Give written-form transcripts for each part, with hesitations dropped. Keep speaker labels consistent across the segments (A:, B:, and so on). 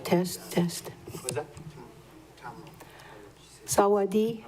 A: Test, test. Sawadi.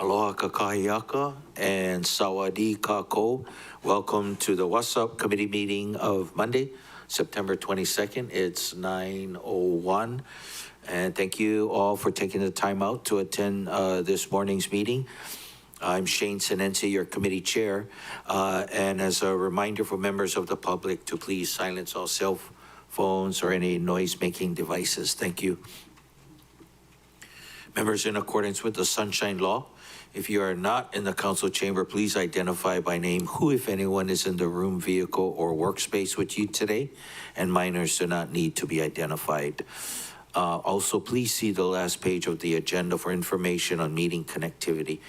B: Aloha kakahiaka and sawadi kako. Welcome to the WASSP committee meeting of Monday, September 22nd. It's 9:01. And thank you all for taking the time out to attend this morning's meeting. I'm Shane Senensi, your committee chair. And as a reminder for members of the public to please silence all cell phones or any noise-making devices. Thank you. Members, in accordance with the Sunshine Law, if you are not in the council chamber, please identify by name who, if anyone, is in the room, vehicle, or workspace with you today, and minors do not need to be identified. Also, please see the last page of the agenda for information on meeting connectivity.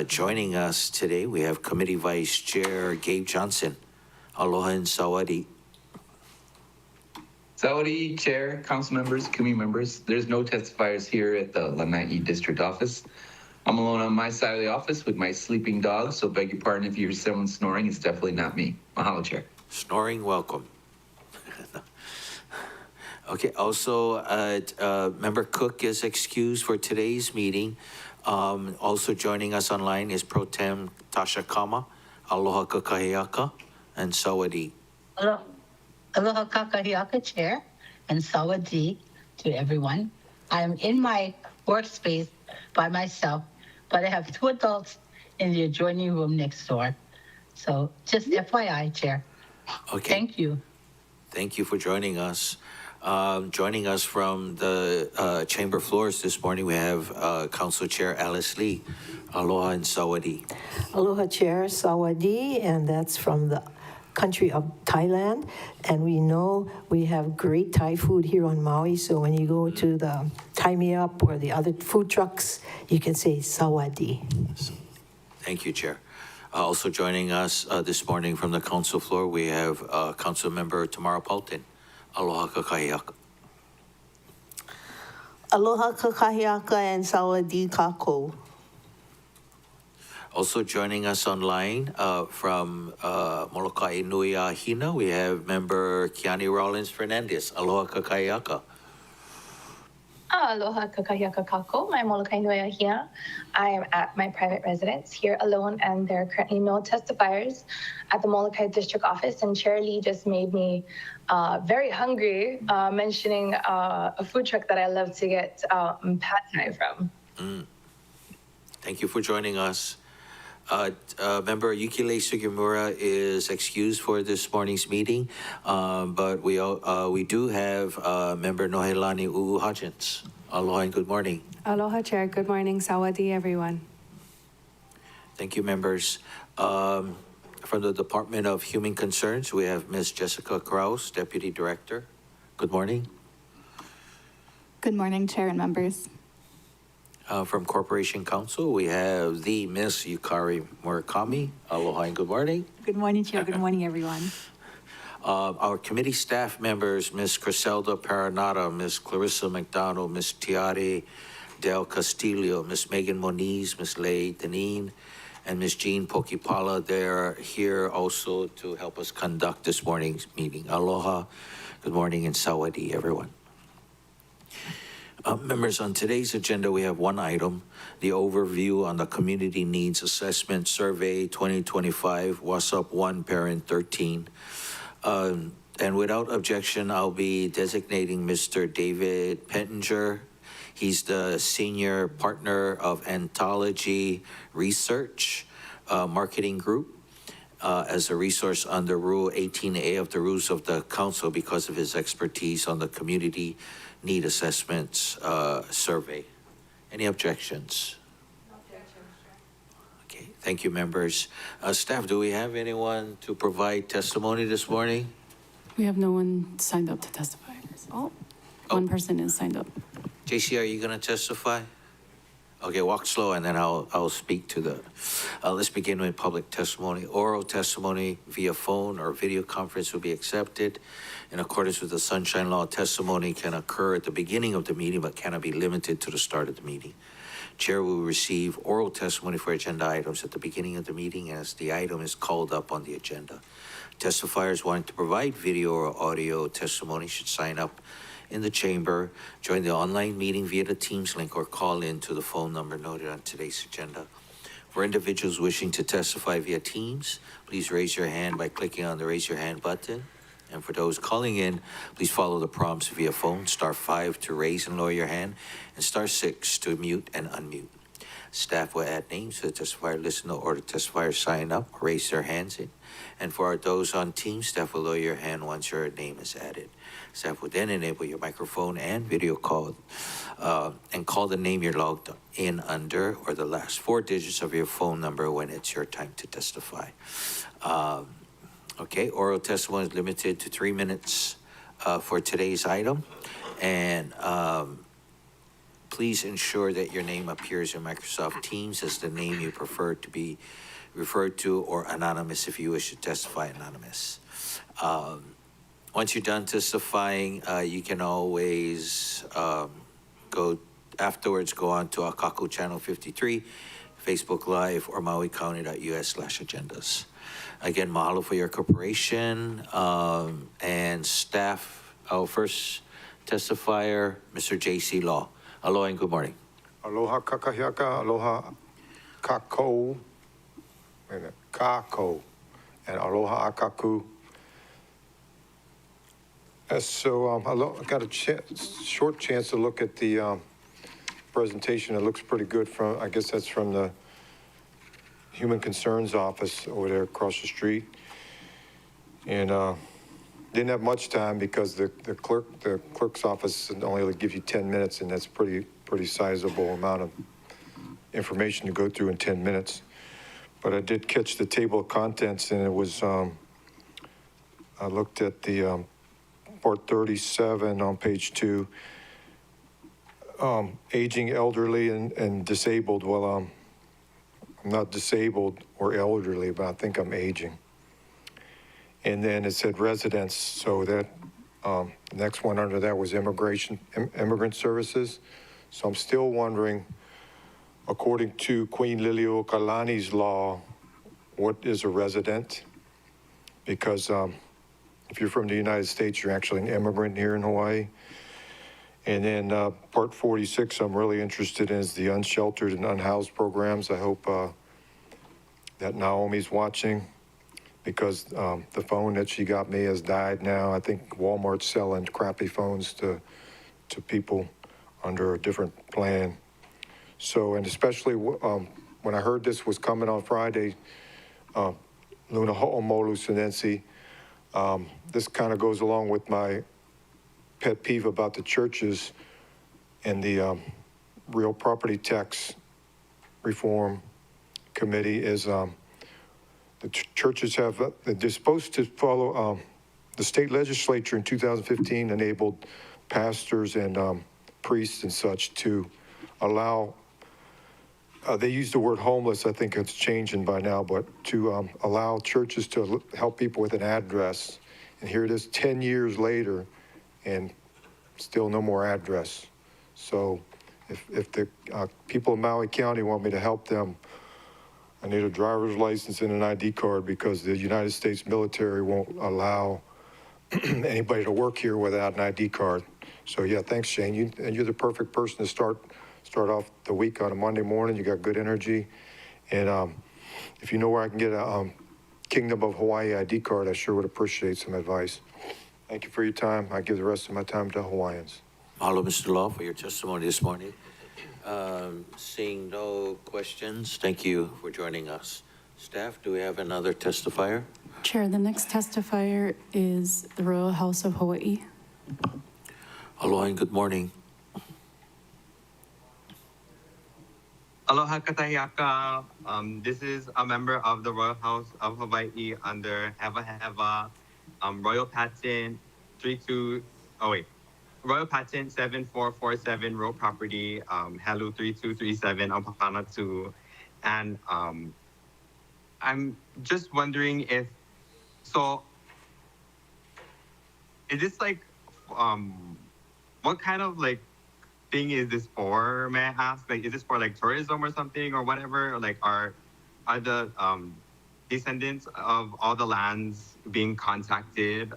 B: Joining us today, we have Committee Vice Chair Gabe Johnson. Aloha and sawadi.
C: Saudi Chair, council members, committee members, there's no testifiers here at the Lanai District Office. I'm alone on my side of the office with my sleeping dog, so beg your pardon if you hear someone snoring, it's definitely not me. Mahalo, Chair.
B: Snoring, welcome. Okay, also, Member Cook is excused for today's meeting. Also joining us online is Pro Tem Tasha Kama, Aloha kakahiaka, and sawadi.
D: Aloha kakahiaka, Chair, and sawadi to everyone. I'm in my workspace by myself, but I have two adults in the adjoining room next door. So just FYI, Chair.
B: Okay.
D: Thank you.
B: Thank you for joining us. Joining us from the chamber floors this morning, we have Council Chair Alice Lee. Aloha and sawadi.
A: Aloha Chair, Sawadi, and that's from the country of Thailand. And we know we have great Thai food here on Maui, so when you go to the Thai Me Up or the other food trucks, you can say Sawadi.
B: Thank you, Chair. Also joining us this morning from the council floor, we have Council Member Tamara Paulton. Aloha kakahiaka.
E: Aloha kakahiaka and sawadi kako.
B: Also joining us online from Molokai Nui Hina, we have Member Kiani Rollins Fernandez. Aloha kakahiaka.
F: Aloha kakahiaka kako. I'm Molokai Nui Hina. I am at my private residence here alone, and there are currently no testifiers at the Molokai District Office. And Chair Lee just made me very hungry, mentioning a food truck that I love to get pad thai from.
B: Thank you for joining us. Member Yukile Sugimura is excused for this morning's meeting, but we do have Member Nohelani U'uhajins. Aloha and good morning.
G: Aloha, Chair. Good morning. Sawadi, everyone.
B: Thank you, members. From the Department of Human Concerns, we have Ms. Jessica Kraus, Deputy Director. Good morning.
H: Good morning, Chair and members.
B: From Corporation Counsel, we have the Miss Yukari Murakami. Aloha and good morning.
H: Good morning, Chair. Good morning, everyone.
B: Our committee staff members, Ms. Criselda Paranata, Ms. Clarissa McDonald, Ms. Tiare Del Castillo, Ms. Megan Moniz, Ms. Leigh Deneen, and Ms. Jean Pokipala. They're here also to help us conduct this morning's meeting. Aloha, good morning, and sawadi, everyone. Members, on today's agenda, we have one item, the overview on the Community Needs Assessment Survey 2025, WASSP 1, Parent 13. And without objection, I'll be designating Mr. David Pettinger. He's the Senior Partner of Anthology Research Marketing Group as a resource under Rule 18A of the Rules of the Council because of his expertise on the Community Need Assessments Survey. Any objections? No objections. Okay, thank you, members. Staff, do we have anyone to provide testimony this morning?
H: We have no one signed up to testify. One person is signed up.
B: JC, are you going to testify? Okay, walk slow and then I'll speak to the, let's begin with public testimony. Oral testimony via phone or video conference will be accepted. In accordance with the Sunshine Law, testimony can occur at the beginning of the meeting but cannot be limited to the start of the meeting. Chair will receive oral testimony for agenda items at the beginning of the meeting as the item is called up on the agenda. Testifiers wanting to provide video or audio testimony should sign up in the chamber, join the online meeting via the Teams link, or call in to the phone number noted on today's agenda. For individuals wishing to testify via Teams, please raise your hand by clicking on the Raise Your Hand button. And for those calling in, please follow the prompts via phone, *5 to raise and lower your hand, and *6 to mute and unmute. Staff will add names to the testifier list in the order testifiers sign up or raise their hands in. And for those on Teams, staff will lower your hand once your name is added. Staff will then enable your microphone and video call and call the name you're logged in under or the last 4 digits of your phone number when it's your time to testify. Okay, oral testimony is limited to 3 minutes for today's item. And please ensure that your name appears in Microsoft Teams as the name you prefer to be referred to, or anonymous if you wish to testify anonymous. Once you're done testifying, you can always go on to Akaku Channel 53, Facebook Live, or mauicounty.us/agendas. Again, mahalo for your cooperation, and staff. Our first testifier, Mr. J.C. Law. Aloha and good morning.
I: Aloha kakahiaka, aloha kako, and kako, and aloha akaku. So I got a short chance to look at the presentation. It looks pretty good from, I guess that's from the Human Concerns Office over there across the street. And didn't have much time because the clerk's office only gives you 10 minutes, and that's pretty sizable amount of information to go through in 10 minutes. But I did catch the table of contents, and it was I looked at the part 37 on page 2, aging, elderly, and disabled. Well, I'm not disabled or elderly, but I think I'm aging. And then it said residents, so that the next one under that was immigrant services. So I'm still wondering, according to Queen Liliuokalani's law, what is a resident? Because if you're from the United States, you're actually an immigrant here in Hawaii. And then part 46, I'm really interested in is the unsheltered and unhoused programs. I hope that Naomi's watching, because the phone that she got me has died now. I think Walmart's selling crappy phones to people under a different plan. So, and especially when I heard this was coming on Friday, Luna Ho'omolu Sinensi, this kind of goes along with my pet peeve about the churches and the real property tax reform committee is the churches have, they're supposed to follow, the state legislature in 2015 enabled pastors and priests and such to allow, they use the word homeless, I think it's changing by now, but to allow churches to help people with an address. And here it is 10 years later, and still no more address. So if the people of Maui County want me to help them, I need a driver's license and an ID card, because the United States military won't allow anybody to work here without an ID card. So yeah, thanks, Shane. You're the perfect person to start off the week on a Monday morning. You got good energy, and if you know where I can get a Kingdom of Hawaii ID card, I sure would appreciate some advice. Thank you for your time. I give the rest of my time to Hawaiians.
B: Mahalo, Mr. Law, for your testimony this morning. Seeing no questions, thank you for joining us. Staff, do we have another testifier?
H: Chair, the next testifier is the Royal House of Hawaii.
B: Aloha and good morning.
J: Aloha katahiaka. This is a member of the Royal House of Hawaii under Heva Heva, Royal Patent Royal Patent 7447 Road Property, Halu 3237 on Papanatu. And I'm just wondering if, so is this like, what kind of like thing is this for, may I ask? Like, is this for like tourism or something or whatever? Like, are the descendants of all the lands being contacted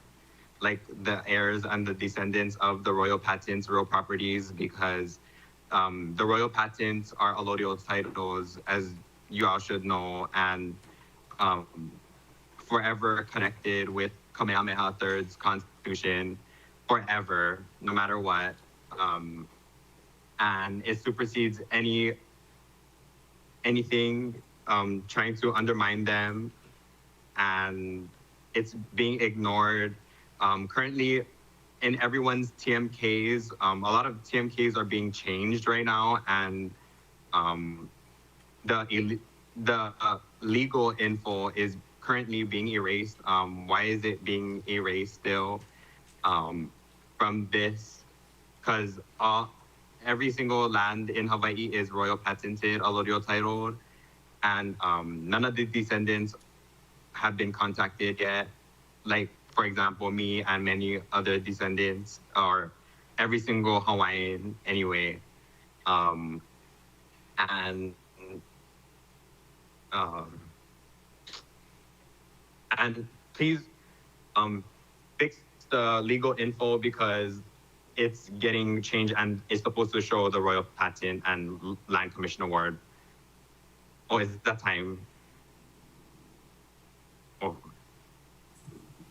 J: like the heirs and the descendants of the royal patents, royal properties, because the royal patents are allodial titles, as you all should know, and um, forever connected with Kamehameha III's constitution, forever, no matter what. And it supersedes anything trying to undermine them, and it's being ignored. Currently, in everyone's TMKs, a lot of TMKs are being changed right now, and um, the legal info is currently being erased. Why is it being erased still from this? Because every single land in Hawaii is royal patented, allodial titled, and none of the descendants have been contacted yet. Like, for example, me and many other descendants, or every single Hawaiian anyway. Um, and um, and please fix the legal info, because it's getting changed and it's supposed to show the royal patent and land commission award. Oh, is that time? Oh,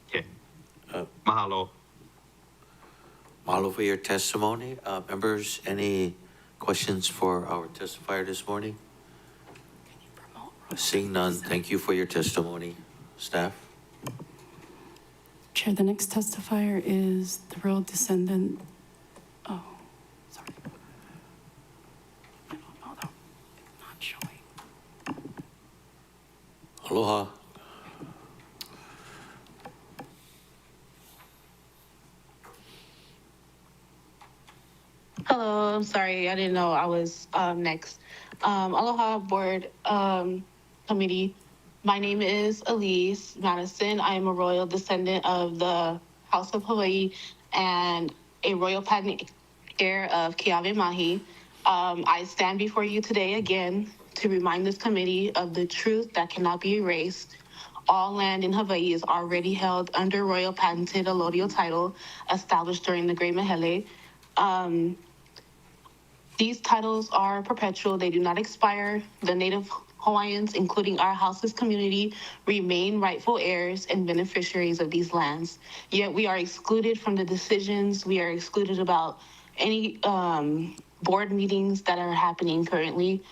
J: okay. Mahalo.
B: Mahalo for your testimony. Members, any questions for our testifier this morning? Seeing none, thank you for your testimony. Staff?
H: Chair, the next testifier is the royal descendant. Oh, sorry. I don't know though. It's not showing.
B: Aloha.
E: Hello, I'm sorry, I didn't know I was next. Aloha Board Committee. My name is Elise Madison. I am a royal descendant of the House of Hawaii and a royal patent heir of Keawe Mahi. I stand before you today again to remind this committee of the truth that cannot be erased. All land in Hawaii is already held under royal patented allodial title established during the Great Mahele. These titles are perpetual, they do not expire. The Native Hawaiians, including our house's community, remain rightful heirs and beneficiaries of these lands. Yet we are excluded from the decisions, we are excluded about any board meetings that are happening currently.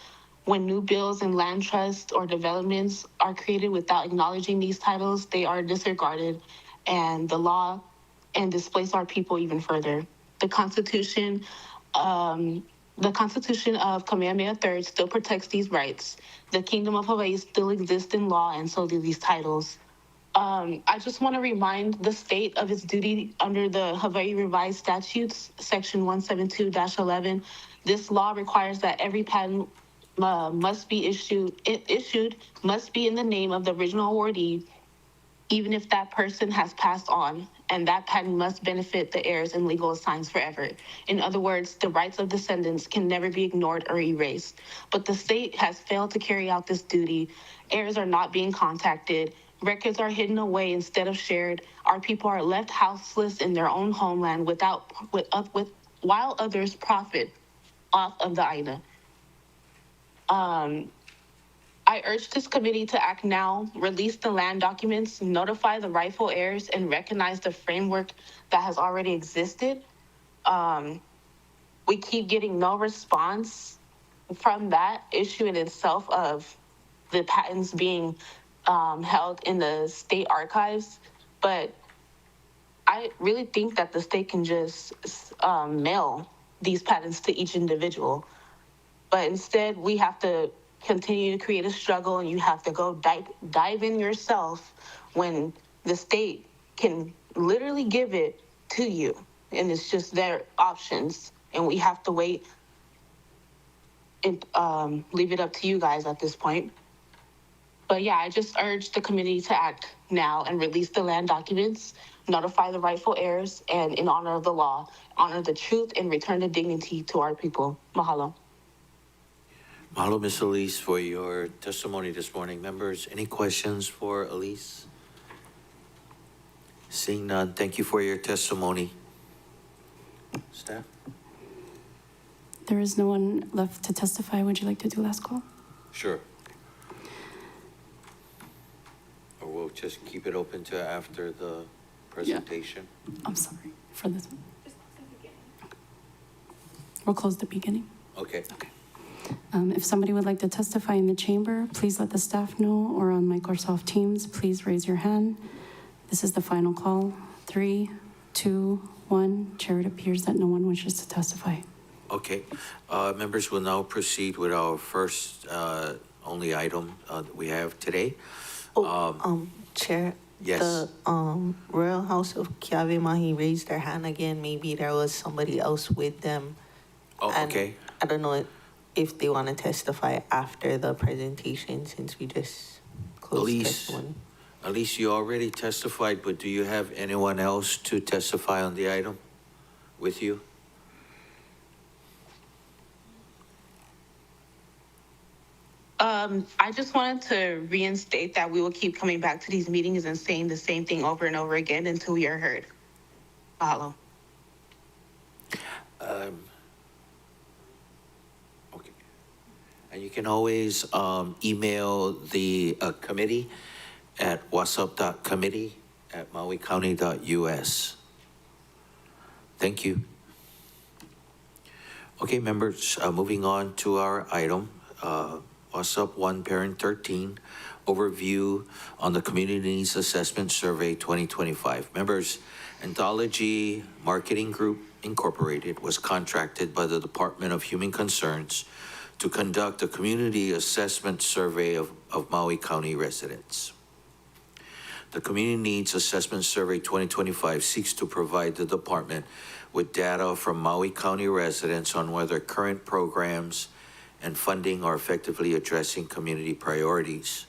E: When new bills and land trusts or developments are created without acknowledging these titles, they are disregarded and the law and displace our people even further. The Constitution of Kamehameha III still protects these rights. The Kingdom of Hawaii still exists in law, and so do these titles. I just want to remind the state of its duty under the Hawaii Revised Statutes, Section 172-11. This law requires that every patent must be must be in the name of the original awardee, even if that person has passed on, and that patent must benefit the heirs and legal assigns forever. In other words, the rights of descendants can never be ignored or erased. But the state has failed to carry out this duty. Heirs are not being contacted. Records are hidden away instead of shared. Our people are left houseless in their own homeland while others profit off of the INA. I urge this committee to act now, release the land documents, notify the rightful heirs, and recognize the framework that has already existed. We keep getting no response from that issue in itself of the patents being held in the state archives. But I really think that the state can just mail these patents to each individual. But instead, we have to continue to create a struggle, and you have to go dive in yourself when the state can literally give it to you, and it's just their options, and we have to wait and leave it up to you guys at this point. But yeah, I just urge the committee to act now and release the land documents, notify the rightful heirs, and in honor of the law, honor the truth and return the dignity to our people. Mahalo.
B: Mahalo, Ms. Elise, for your testimony this morning. Members, any questions for Elise? Seeing none, thank you for your testimony. Staff?
H: There is no one left to testify. Would you like to do last call?
B: Sure. Or we'll just keep it open to after the presentation?
H: I'm sorry for this one. We'll close the beginning.
B: Okay.
H: If somebody would like to testify in the chamber, please let the staff know, or on Microsoft Teams, please raise your hand. This is the final call. 3, 2, 1. Chair, it appears that no one wishes to testify.
B: Okay. Members will now proceed with our first only item that we have today.
K: Chair.
B: Yes.
K: The Royal House of Kiawe raised their hand again. Maybe there was somebody else with them.
B: Oh,
K: And
B: okay.
K: I don't know if they want to testify after the presentation, since we just closed testimony.
B: Elise, you already testified, but do you have anyone else to testify on the item with you?
E: I just wanted to reinstate that we will keep coming back to these meetings and saying the same thing over and over again until we are heard. Mahalo.
B: Okay. And you can always email the committee at wassup.committee@mauicounty.us. Thank you. Okay, members, moving on to our item, WASSP 1 Parent 13, overview on the Community Needs Assessment Survey 2025. Members, Anthology Marketing Group Incorporated was contracted by the Department of Human Concerns to conduct a community assessment survey of Maui County residents. The Community Needs Assessment Survey 2025 seeks to provide the department with data from Maui County residents on whether current programs and funding are effectively addressing community priorities.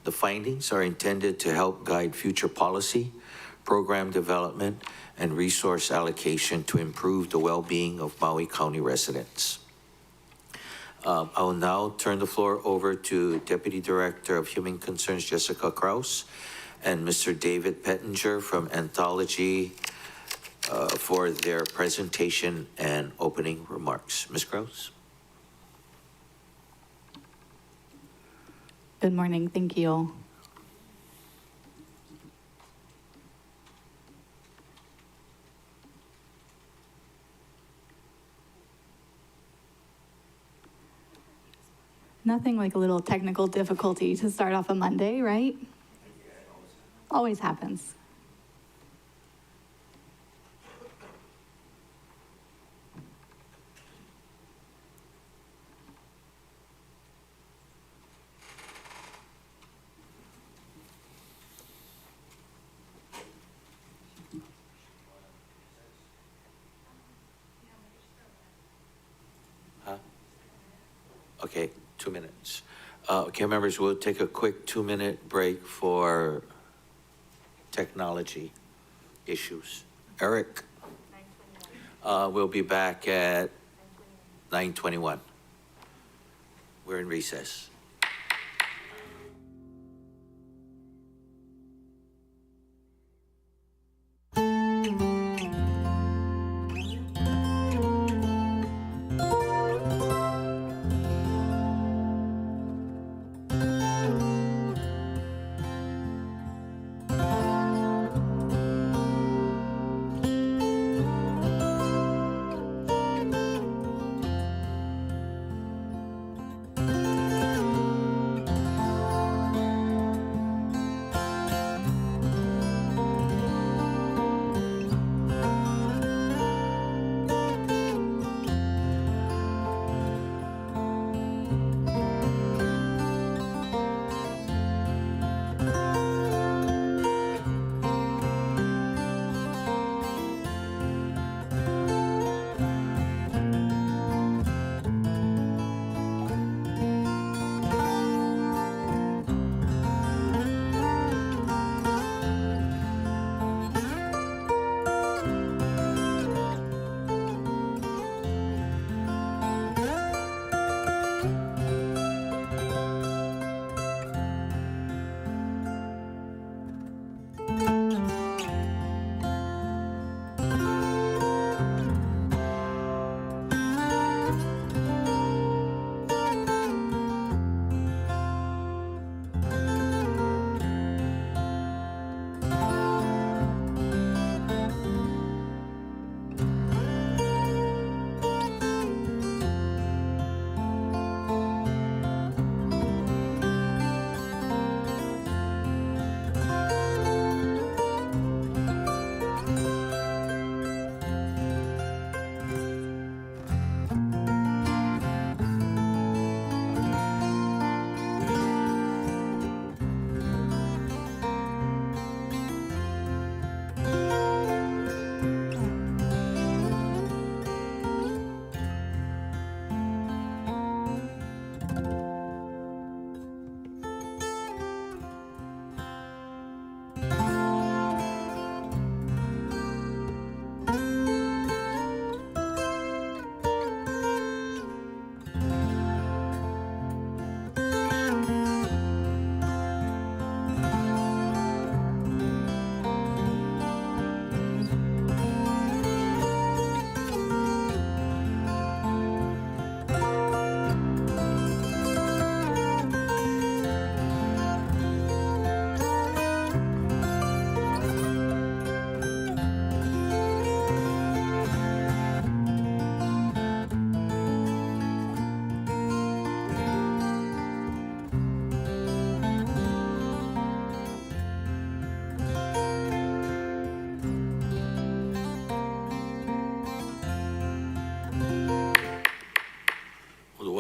B: The findings are intended to help guide future policy, program development, and resource allocation to improve the well-being of Maui County residents. I will now turn the floor over to Deputy Director of Human Concerns, Jessica Kraus, and Mr. David Pettinger from Anthology for their presentation and opening remarks. Ms. Kraus?
L: Good morning. Thank you. Nothing like a little technical difficulty to start off a Monday, right? Always happens.
B: Okay, 2 minutes. Okay, members, we'll take a quick 2-minute break for technology issues. Eric? We'll be back at 9:21. We're in recess.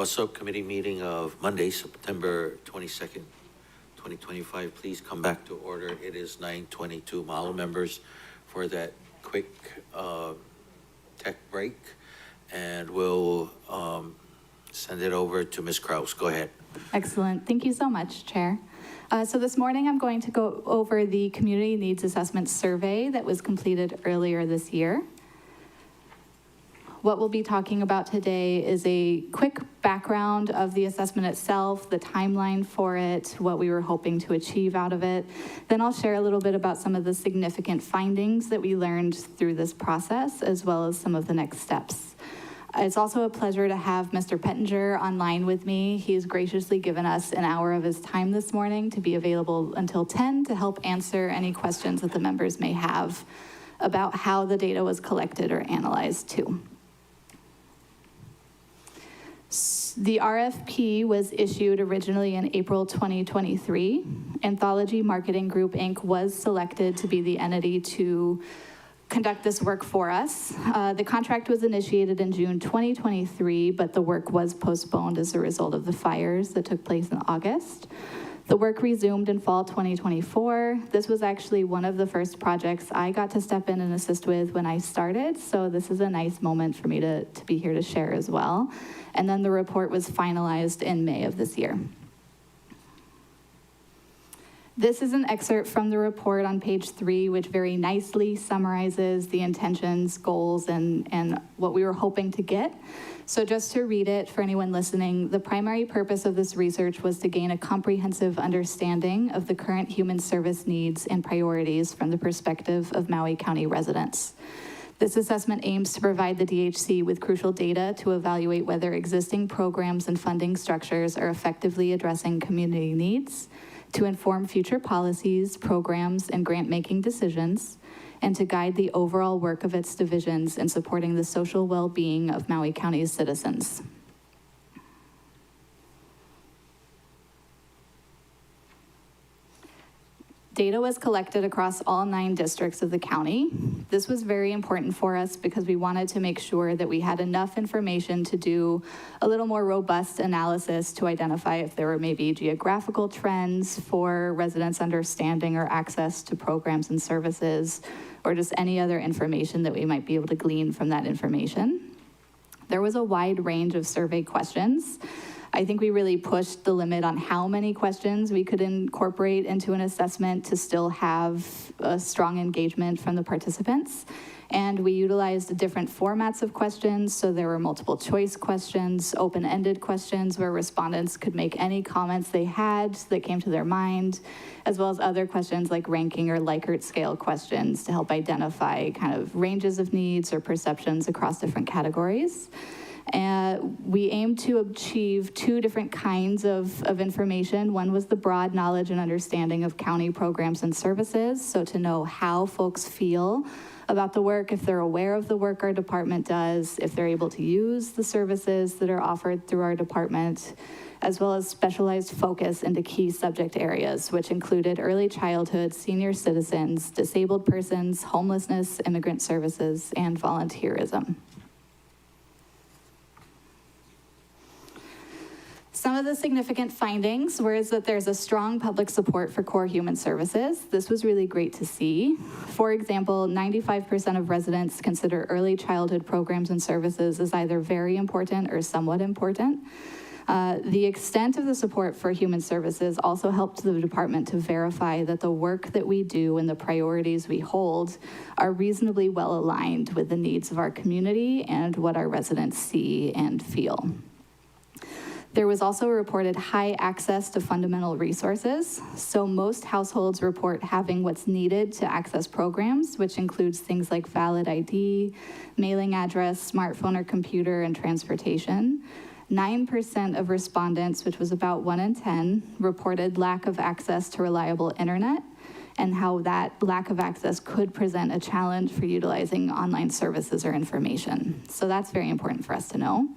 B: WASSP committee meeting of Monday, September 22nd, 2025. Please come back to order. It is 9:22. Mahalo members for that quick tech break. And we'll send it over to Ms. Kraus. Go ahead.
L: Excellent. Thank you so much, Chair. So this morning, I'm going to go over the Community Needs Assessment Survey that was completed earlier this year. What we'll be talking about today is a quick background of the assessment itself, the timeline for it, what we were hoping to achieve out of it. Then I'll share a little bit about some of the significant findings that we learned through this process, as well as some of the next steps. It's also a pleasure to have Mr. Pettinger online with me. He's graciously given us an hour of his time this morning to be available until 10 to help answer any questions that the members may have about how the data was collected or analyzed too. The RFP was issued originally in April 2023. Anthology Marketing Group, Inc. was selected to be the entity to conduct this work for us. The contract was initiated in June 2023, but the work was postponed as a result of the fires that took place in August. The work resumed in fall 2024. This was actually one of the first projects I got to step in and assist with when I started, so this is a nice moment for me to be here to share as well. And then the report was finalized in May of this year. This is an excerpt from the report on page 3, which very nicely summarizes the intentions, goals, and what we were hoping to get. So just to read it for anyone listening, the primary purpose of this research was to gain a comprehensive understanding of the current human service needs and priorities from the perspective of Maui County residents. This assessment aims to provide the DHC with crucial data to evaluate whether existing programs and funding structures are effectively addressing community needs, to inform future policies, programs, and grant-making decisions, and to guide the overall work of its divisions in supporting the social well-being of Maui County's citizens. Data was collected across all 9 districts of the county. This was very important for us because we wanted to make sure that we had enough information to do a little more robust analysis to identify if there were maybe geographical trends for residents' understanding or access to programs and services, or just any other information that we might be able to glean from that information. There was a wide range of survey questions. I think we really pushed the limit on how many questions we could incorporate into an assessment to still have a strong engagement from the participants. And we utilized different formats of questions. So there were multiple choice questions, open-ended questions where respondents could make any comments they had that came to their mind, as well as other questions like ranking or Likert scale questions to help identify kind of ranges of needs or perceptions across different categories. We aimed to achieve 2 different kinds of information. One was the broad knowledge and understanding of county programs and services, so to know how folks feel about the work, if they're aware of the work our department does, if they're able to use the services that are offered through our department, as well as specialized focus into key subject areas, which included early childhood, senior citizens, disabled persons, homelessness, immigrant services, and volunteerism. Some of the significant findings were that there's a strong public support for core human services. This was really great to see. For example, 95% of residents consider early childhood programs and services as either very important or somewhat important. The extent of the support for human services also helped the department to verify that the work that we do and the priorities we hold are reasonably well aligned with the needs of our community and what our residents see and feel. There was also reported high access to fundamental resources. So most households report having what's needed to access programs, which includes things like valid ID, mailing address, smartphone or computer, and transportation. 9% of respondents, which was about 1 in 10, reported lack of access to reliable internet and how that lack of access could present a challenge for utilizing online services or information. So that's very important for us to know.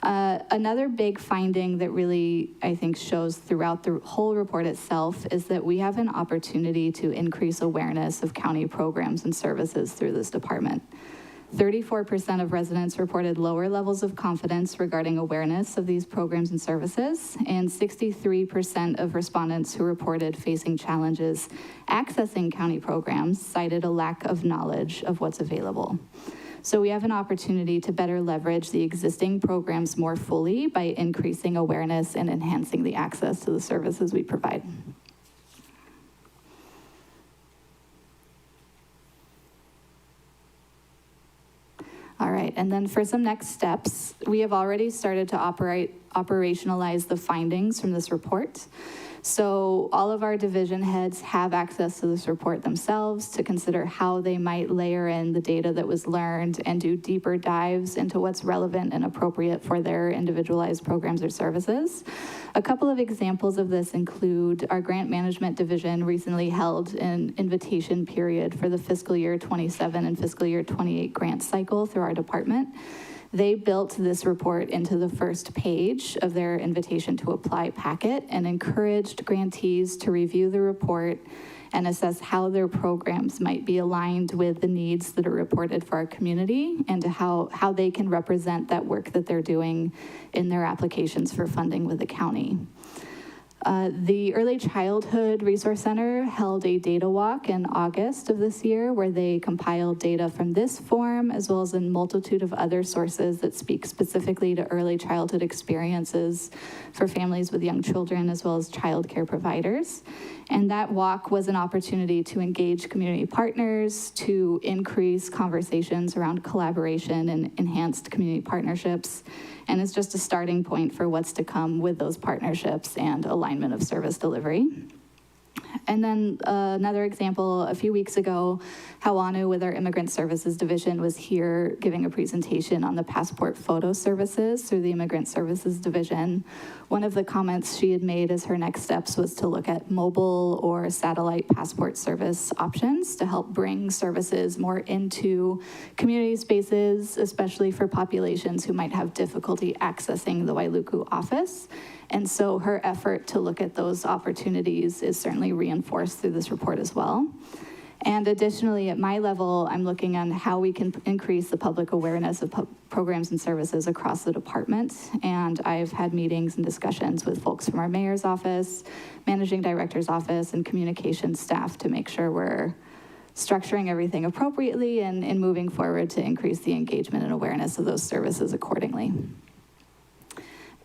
L: Another big finding that really, I think, shows throughout the whole report itself is that we have an opportunity to increase awareness of county programs and services through this department. 34% of residents reported lower levels of confidence regarding awareness of these programs and services, and 63% of respondents who reported facing challenges accessing county programs cited a lack of knowledge of what's available. So we have an opportunity to better leverage the existing programs more fully by increasing awareness and enhancing the access to the services we provide. All right, and then for some next steps, we have already started to operationalize the findings from this report. So all of our division heads have access to this report themselves to consider how they might layer in the data that was learned and do deeper dives into what's relevant and appropriate for their individualized programs or services. A couple of examples of this include our grant management division recently held an invitation period for the fiscal year 27 and fiscal year 28 grant cycle through our department. They built this report into the first page of their invitation to apply packet and encouraged grantees to review the report and assess how their programs might be aligned with the needs that are reported for our community and to how they can represent that work that they're doing in their applications for funding with the county. The Early Childhood Resource Center held a data walk in August of this year where they compiled data from this form as well as a multitude of other sources that speak specifically to early childhood experiences for families with young children as well as child care providers. And that walk was an opportunity to engage community partners, to increase conversations around collaboration and enhanced community partnerships. And it's just a starting point for what's to come with those partnerships and alignment of service delivery. And then another example, a few weeks ago, Hawanu with our Immigrant Services Division was here giving a presentation on the passport photo services through the Immigrant Services Division. One of the comments she had made as her next steps was to look at mobile or satellite passport service options to help bring services more into community spaces, especially for populations who might have difficulty accessing the Wailuku office. And so her effort to look at those opportunities is certainly reinforced through this report as well. And additionally, at my level, I'm looking on how we can increase the public awareness of programs and services across the department. And I've had meetings and discussions with folks from our mayor's office, managing director's office, and communications staff to make sure we're structuring everything appropriately and moving forward to increase the engagement and awareness of those services accordingly.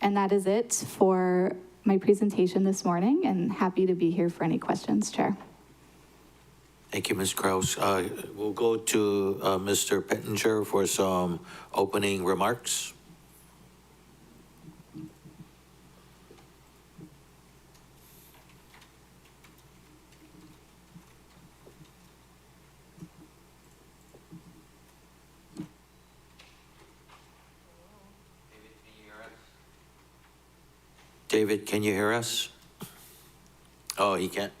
L: And that is it for my presentation this morning, and happy to be here for any questions, Chair.
B: Thank you, Ms. Kraus. We'll go to Mr. Pettinger for some opening remarks. David, can you hear us? Oh, he can't.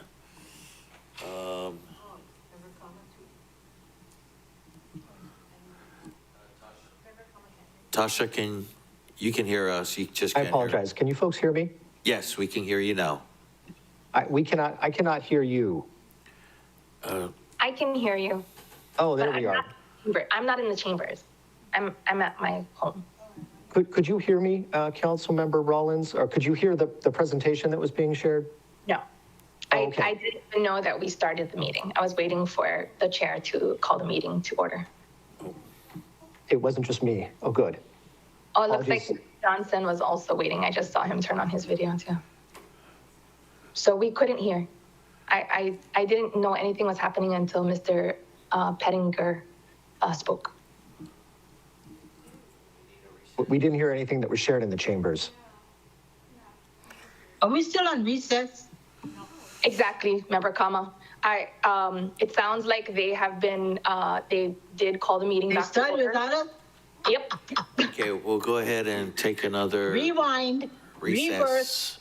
B: Tasha, you can hear us, you just can't
M: I apologize. Can you folks hear me?
B: Yes, we can hear you now.
M: I cannot hear you.
F: I can hear you.
M: Oh, there
F: but
M: we are.
F: I'm not in the chambers. I'm at my home.
M: Could you hear me, Councilmember Rollins? Or could you hear the presentation that was being shared?
F: No.
M: Oh, okay.
F: I didn't even know that we started the meeting. I was waiting for the chair to call the meeting to order.
M: It wasn't just me. Oh, good.
F: Oh, it looks
M: Apologies.
F: like Johnson was also waiting. I just saw him turn on his video too. So we couldn't hear. I didn't know anything was happening until Mr. Pettinger spoke.
M: We didn't hear anything that was shared in the chambers.
D: Are we still on recess?
F: Exactly, Member Kama. It sounds like they have been, they did call the meeting
D: They
F: back to
D: started
F: order.
D: without us?
F: Yep.
B: Okay, we'll go ahead and take another
D: Rewind, reverse.
B: recess.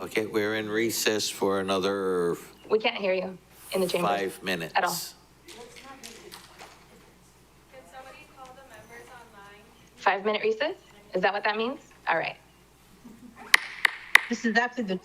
B: Okay, we're in recess for another
F: We can't hear you in the chambers.
B: 5 minutes.
F: At all.
G: Can somebody call the members online?
F: 5-minute recess? Is that what that means? All right.
D: This is after the.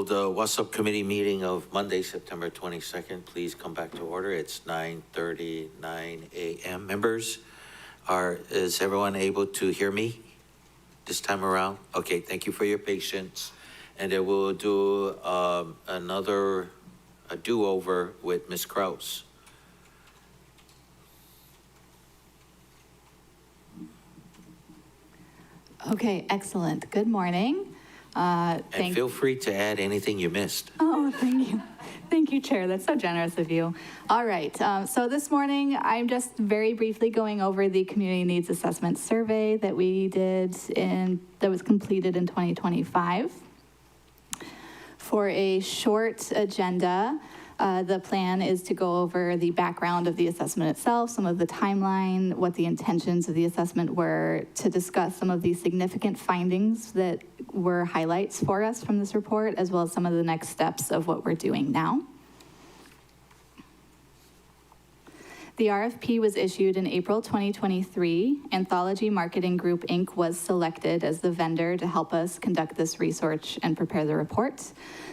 B: the WASSP committee meeting of Monday, September 22nd, please come back to order. It's 9:39 a.m. Members, is everyone able to hear me this time around? Okay, thank you for your patience. And then we'll do a do-over with Ms. Kraus.
L: Okay, excellent. Good morning.
B: And feel free to add anything you missed.
L: Oh, thank you. Thank you, Chair. That's so generous of you. All right. So this morning, I'm just very briefly going over the Community Needs Assessment Survey that we did that was completed in 2025. For a short agenda, the plan is to go over the background of the assessment itself, some of the timeline, what the intentions of the assessment were, to discuss some of the significant findings that were highlights for us from this report, as well as some of the next steps of what we're doing now. The RFP was issued in April 2023. Anthology Marketing Group, Inc. was selected as the vendor to help us conduct this research and prepare the report.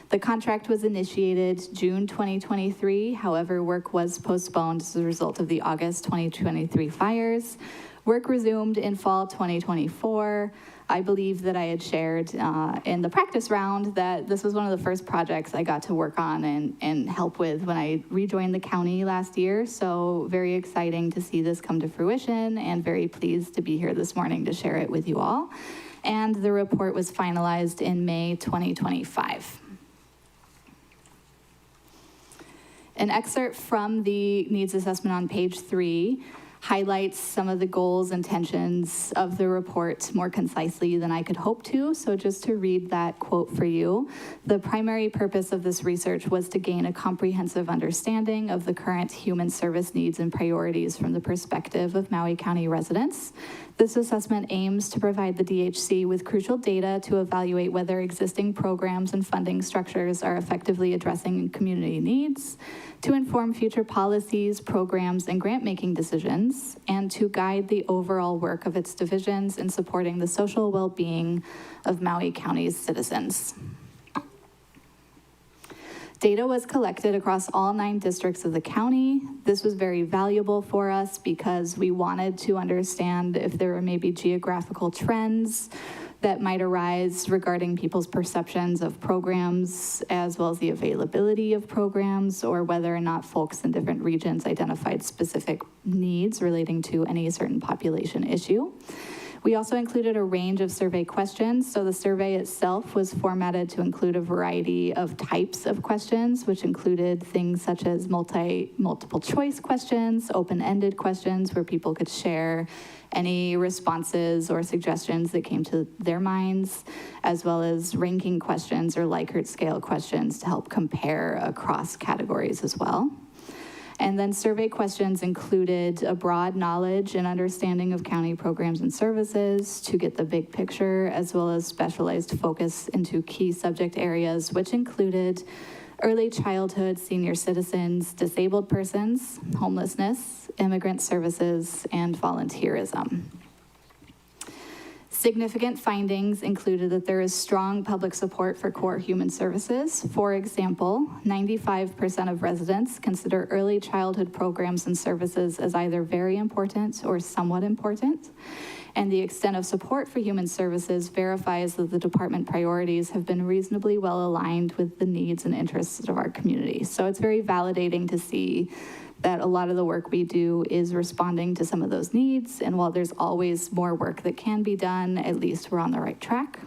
L: The contract was initiated June 2023. However, work was postponed as a result of the August 2023 fires. Work resumed in fall 2024. I believe that I had shared in the practice round that this was one of the first projects I got to work on and help with when I rejoined the county last year. So very exciting to see this come to fruition and very pleased to be here this morning to share it with you all. And the report was finalized in May 2025. An excerpt from the needs assessment on page 3 highlights some of the goals, intentions of the report more concisely than I could hope to. So just to read that quote for you, the primary purpose of this research was to gain a comprehensive understanding of the current human service needs and priorities from the perspective of Maui County residents. This assessment aims to provide the DHC with crucial data to evaluate whether existing programs and funding structures are effectively addressing community needs, to inform future policies, programs, and grant-making decisions, and to guide the overall work of its divisions in supporting the social well-being of Maui County's citizens. Data was collected across all 9 districts of the county. This was very valuable for us because we wanted to understand if there were maybe geographical trends that might arise regarding people's perceptions of programs, as well as the availability of programs, or whether or not folks in different regions identified specific needs relating to any certain population issue. We also included a range of survey questions. So the survey itself was formatted to include a variety of types of questions, which included things such as multiple choice questions, open-ended questions where people could share any responses or suggestions that came to their minds, as well as ranking questions or Likert scale questions to help compare across categories as well. And then survey questions included a broad knowledge and understanding of county programs and services to get the big picture, as well as specialized focus into key subject areas, which included early childhood, senior citizens, disabled persons, homelessness, immigrant services, and volunteerism. Significant findings included that there is strong public support for core human services. For example, 95% of residents consider early childhood programs and services as either very important or somewhat important. And the extent of support for human services verifies that the department priorities have been reasonably well aligned with the needs and interests of our community. So it's very validating to see that a lot of the work we do is responding to some of those needs. And while there's always more work that can be done, at least we're on the right track.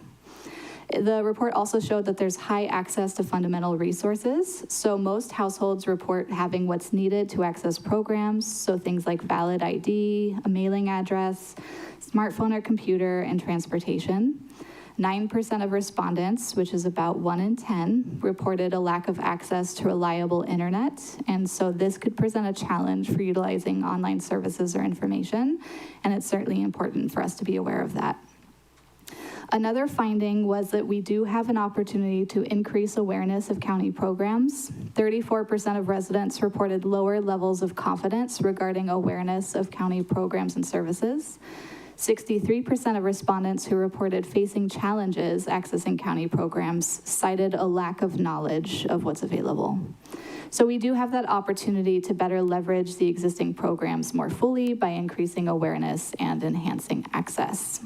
L: The report also showed that there's high access to fundamental resources. So most households report having what's needed to access programs. So things like valid ID, a mailing address, smartphone or computer, and transportation. 9% of respondents, which is about 1 in 10, reported a lack of access to reliable internet. And so this could present a challenge for utilizing online services or information. And it's certainly important for us to be aware of that. Another finding was that we do have an opportunity to increase awareness of county programs. 34% of residents reported lower levels of confidence regarding awareness of county programs and services. 63% of respondents who reported facing challenges accessing county programs cited a lack of knowledge of what's available. So we do have that opportunity to better leverage the existing programs more fully by increasing awareness and enhancing access.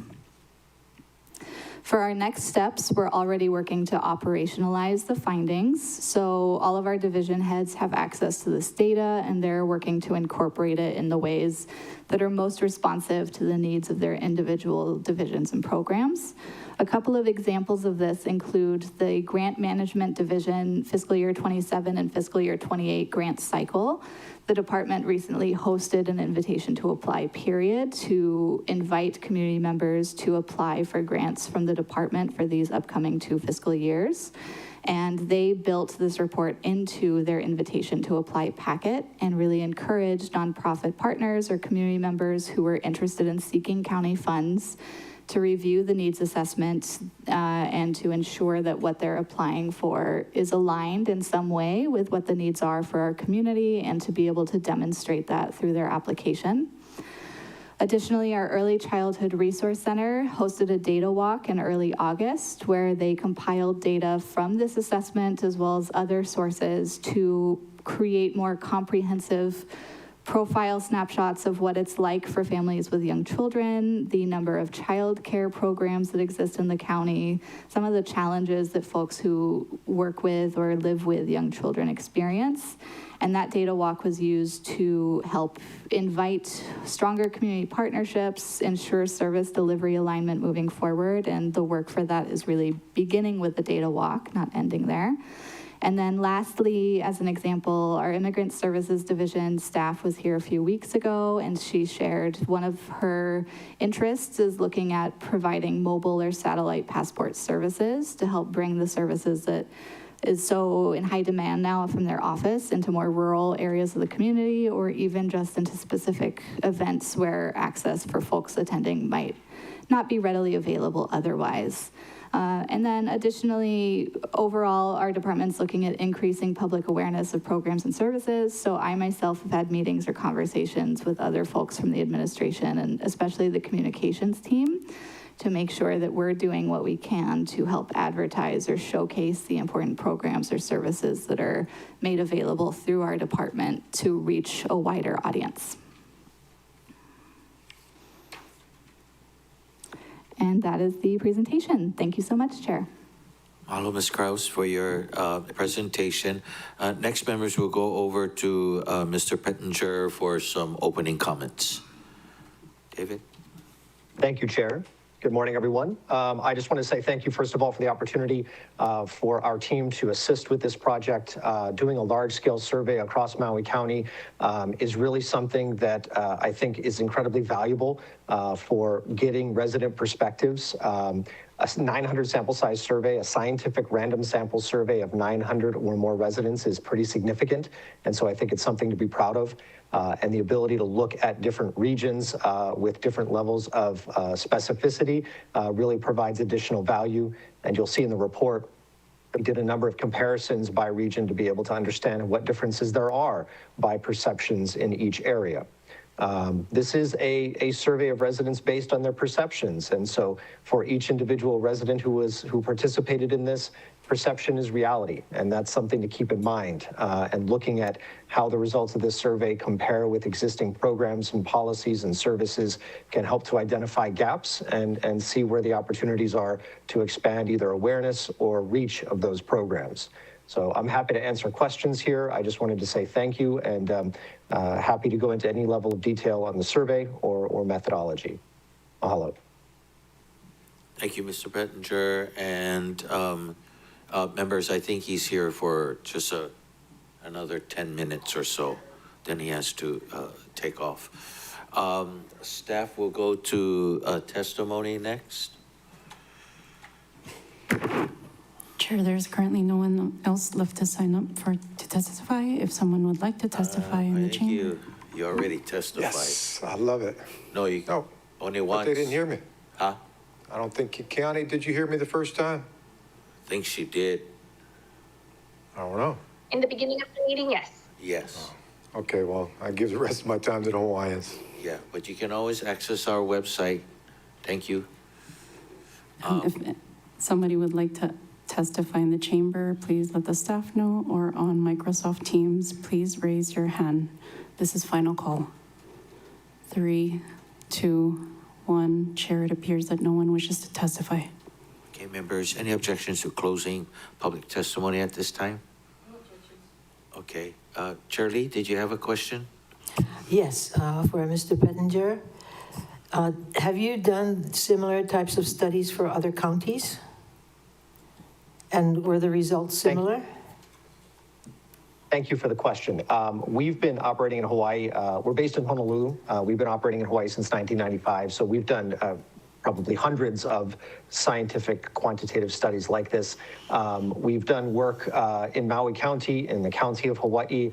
L: For our next steps, we're already working to operationalize the findings. So all of our division heads have access to this data, and they're working to incorporate it in the ways that are most responsive to the needs of their individual divisions and programs. A couple of examples of this include the Grant Management Division fiscal year 27 and fiscal year 28 grant cycle. The department recently hosted an invitation to apply period to invite community members to apply for grants from the department for these upcoming 2 fiscal years. And they built this report into their invitation to apply packet and really encouraged nonprofit partners or community members who were interested in seeking county funds to review the needs assessment and to ensure that what they're applying for is aligned in some way with what the needs are for our community, and to be able to demonstrate that through their application. Additionally, our Early Childhood Resource Center hosted a data walk in early August where they compiled data from this assessment as well as other sources to create more comprehensive profile snapshots of what it's like for families with young children, the number of child care programs that exist in the county, some of the challenges that folks who work with or live with young children experience. And that data walk was used to help invite stronger community partnerships, ensure service delivery alignment moving forward. And the work for that is really beginning with the data walk, not ending there. And then lastly, as an example, our Immigrant Services Division staff was here a few weeks ago, and she shared one of her interests is looking at providing mobile or satellite passport services to help bring the services that is so in high demand now from their office into more rural areas of the community, or even just into specific events where access for folks attending might not be readily available otherwise. And then additionally, overall, our department's looking at increasing public awareness of programs and services. So I myself have had meetings or conversations with other folks from the administration and especially the communications team to make sure that we're doing what we can to help advertise or showcase the important programs or services that are made available through our department to reach a wider audience. And that is the presentation. Thank you so much, Chair.
B: Mahalo, Ms. Kraus, for your presentation. Next, members will go over to Mr. Pettinger for some opening comments. David?
M: Thank you, Chair. Good morning, everyone. I just want to say thank you, first of all, for the opportunity for our team to assist with this project. Doing a large-scale survey across Maui County is really something that I think is incredibly valuable for getting resident perspectives. A 900 sample size survey, a scientific random sample survey of 900 or more residents is pretty significant. And so I think it's something to be proud of. And the ability to look at different regions with different levels of specificity really provides additional value. And you'll see in the report, we did a number of comparisons by region to be able to understand what differences there are by perceptions in each area. This is a survey of residents based on their perceptions. And so for each individual resident who participated in this, perception is reality. And that's something to keep in mind. And looking at how the results of this survey compare with existing programs and policies and services can help to identify gaps and see where the opportunities are to expand either awareness or reach of those programs. So I'm happy to answer questions here. I just wanted to say thank you, and happy to go into any level of detail on the survey or methodology. Mahalo.
B: Thank you, Mr. Pettinger. And members, I think he's here for just another 10 minutes or so. Then he has to take off. Staff will go to testimony next.
H: Chair, there's currently no one else left to sign up to testify. If someone would like to testify in the chamber.
B: You already testified.
I: Yes, I love it.
B: No, you
I: No,
B: only
I: but
B: once.
I: they didn't hear me.
B: Huh?
I: I don't think, County, did you hear me the first time?
B: I think she did.
I: I don't know.
F: In the beginning of the meeting, yes.
B: Yes.
I: Okay, well, I give the rest of my time to the Hawaiians.
B: Yeah, but you can always access our website Thank you.
H: If somebody would like to testify in the chamber, please let the staff know, or on Microsoft Teams, please raise your hand. This is final call. 3, 2, 1. Chair, it appears that no one wishes to testify.
B: Okay, members, any objections to closing public testimony at this time? No objections. Okay. Chair Lee, did you have a question?
A: Yes, for Mr. Pettinger. Have you done similar types of studies for other counties? And were the results similar?
M: Thank you for the question. We've been operating in Hawaii. We're based in Honolulu. We've been operating in Hawaii since 1995. So we've done probably hundreds of scientific quantitative studies like this. We've done work in Maui County, in the county of Hawaii,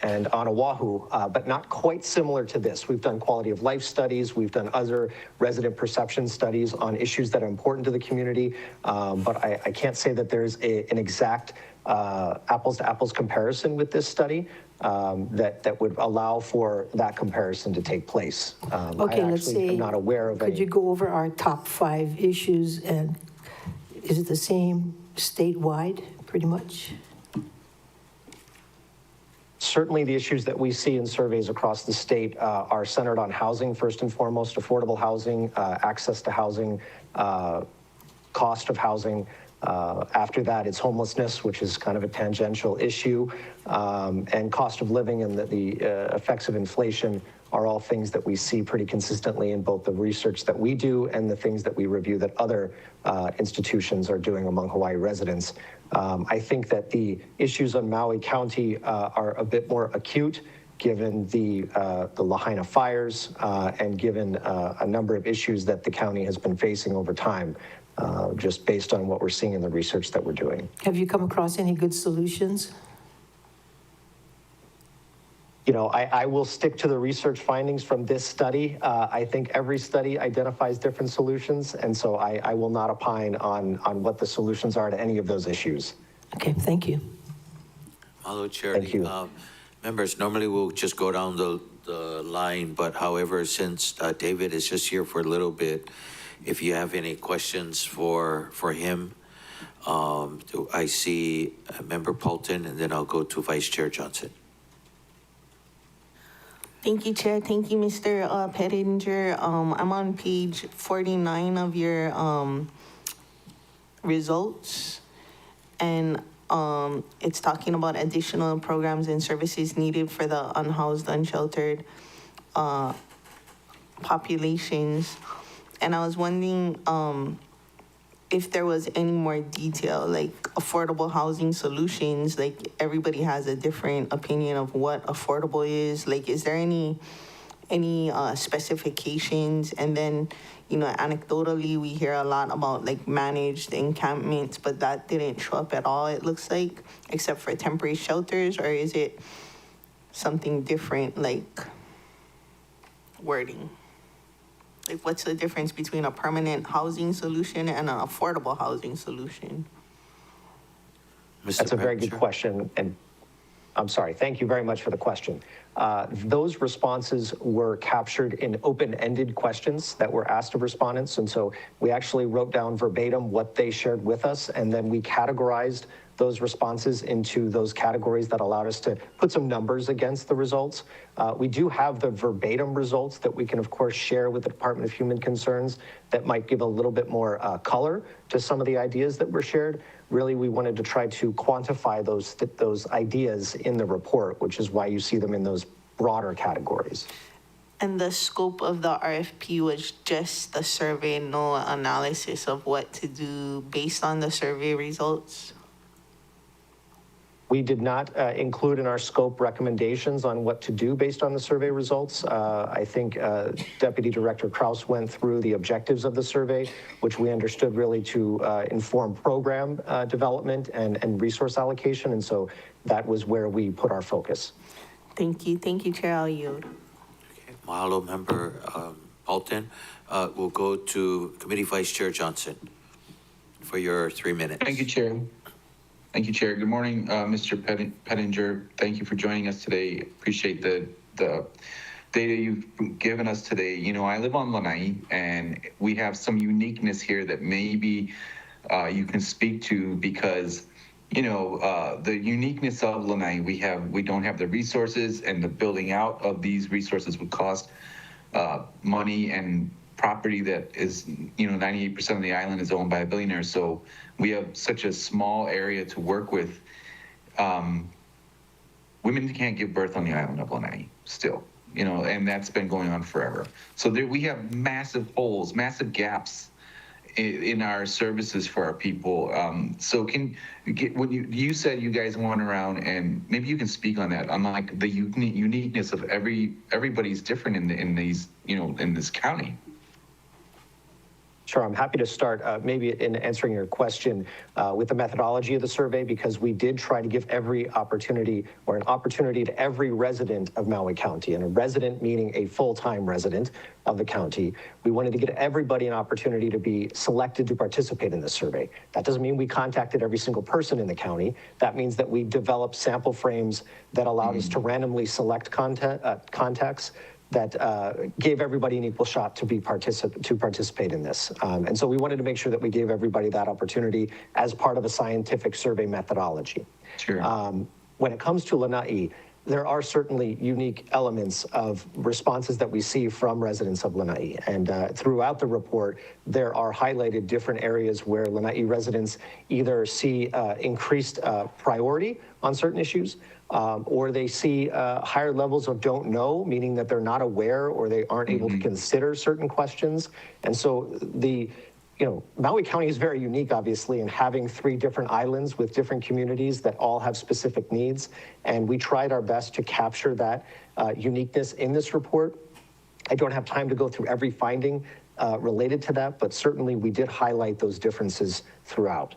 M: and on Oahu, but not quite similar to this. We've done quality of life studies. We've done other resident perception studies on issues that are important to the community. But I can't say that there's an exact apples to apples comparison with this study that would allow for that comparison to take place.
A: Okay,
M: I
A: let's
M: actually
A: say,
M: am not aware of
A: could
M: any.
A: you go over our top 5 issues, and is it the same statewide, pretty much?
M: Certainly the issues that we see in surveys across the state are centered on housing, first and foremost, affordable housing, access to housing, cost of housing. After that, it's homelessness, which is kind of a tangential issue, and cost of living and the effects of inflation are all things that we see pretty consistently in both the research that we do and the things that we review that other institutions are doing among Hawaii residents. I think that the issues on Maui County are a bit more acute given the Lahaina fires and given a number of issues that the county has been facing over time, just based on what we're seeing in the research that we're doing.
A: Have you come across any good solutions?
M: You know, I will stick to the research findings from this study. I think every study identifies different solutions, and so I will not opine on what the solutions are to any of those issues.
A: Okay, thank you.
B: Mahalo, Chair
M: Thank
B: Lee.
M: you.
B: Members, normally we'll just go down the line, but however, since David is just here for a little bit, if you have any questions for him, I see Member Paulton, and then I'll go to Vice Chair Johnson.
K: Thank you, Chair. Thank you, Mr. Pettinger. I'm on page 49 of your results, and it's talking about additional programs and services needed for the unhoused, unsheltered populations. And I was wondering if there was any more detail, like affordable housing solutions. Like everybody has a different opinion of what affordable is. Like, is there any specifications? And then, you know, anecdotally, we hear a lot about like managed encampments, but that didn't show up at all, it looks like, except for temporary shelters. Or is it something different, like wording? Like, what's the difference between a permanent housing solution and an affordable housing solution?
M: That's a very good question, and I'm sorry, thank you very much for the question. Those responses were captured in open-ended questions that were asked of respondents, and so we actually wrote down verbatim what they shared with us, and then we categorized those responses into those categories that allowed us to put some numbers against the results. We do have the verbatim results that we can, of course, share with the Department of Human Concerns that might give a little bit more color to some of the ideas that were shared. Really, we wanted to try to quantify those ideas in the report, which is why you see them in those broader categories.
K: And the scope of the RFP was just the survey, no analysis of what to do based on the survey results?
M: We did not include in our scope recommendations on what to do based on the survey results. I think Deputy Director Kraus went through the objectives of the survey, which we understood really to inform program development and resource allocation. And so that was where we put our focus.
K: Thank you. Thank you, Chair. I'll yield.
B: Okay, mahalo, Member Paulton. We'll go to Committee Vice Chair Johnson for your 3 minutes.
C: Thank you, Chair. Thank you, Chair. Good morning, Mr. Pettinger. Thank you for joining us today. Appreciate the data you've given us today. You know, I live on Lanai, and we have some uniqueness here that maybe you can speak to because, you know, the uniqueness of Lanai, we don't have the resources, and the building out of these resources would cost money and property that is, you know, 98% of the island is owned by a billionaire. So we have such a small area to work with. Women can't give birth on the island of Lanai still, you know, and that's been going on forever. So there we have massive holes, massive gaps in our services for our people. So when you said you guys went around, and maybe you can speak on that, on like the uniqueness of everybody's different in these, you know, in this county.
M: Sure, I'm happy to start maybe in answering your question with the methodology of the survey, because we did try to give every opportunity, or an opportunity to every resident of Maui County, and a resident meaning a full-time resident of the county. We wanted to give everybody an opportunity to be selected to participate in this survey. That doesn't mean we contacted every single person in the county. That means that we developed sample frames that allowed us to randomly select contacts that gave everybody an equal shot to participate in this. And so we wanted to make sure that we gave everybody that opportunity as part of a scientific survey methodology.
C: Sure.
M: When it comes to Lanai, there are certainly unique elements of responses that we see from residents of Lanai. And throughout the report, there are highlighted different areas where Lanai residents either see increased priority on certain issues, or they see higher levels of don't know, meaning that they're not aware or they aren't able to consider certain questions. And so Maui County is very unique, obviously, in having 3 different islands with different communities that all have specific needs. And we tried our best to capture that uniqueness in this report. I don't have time to go through every finding related to that, but certainly we did highlight those differences throughout.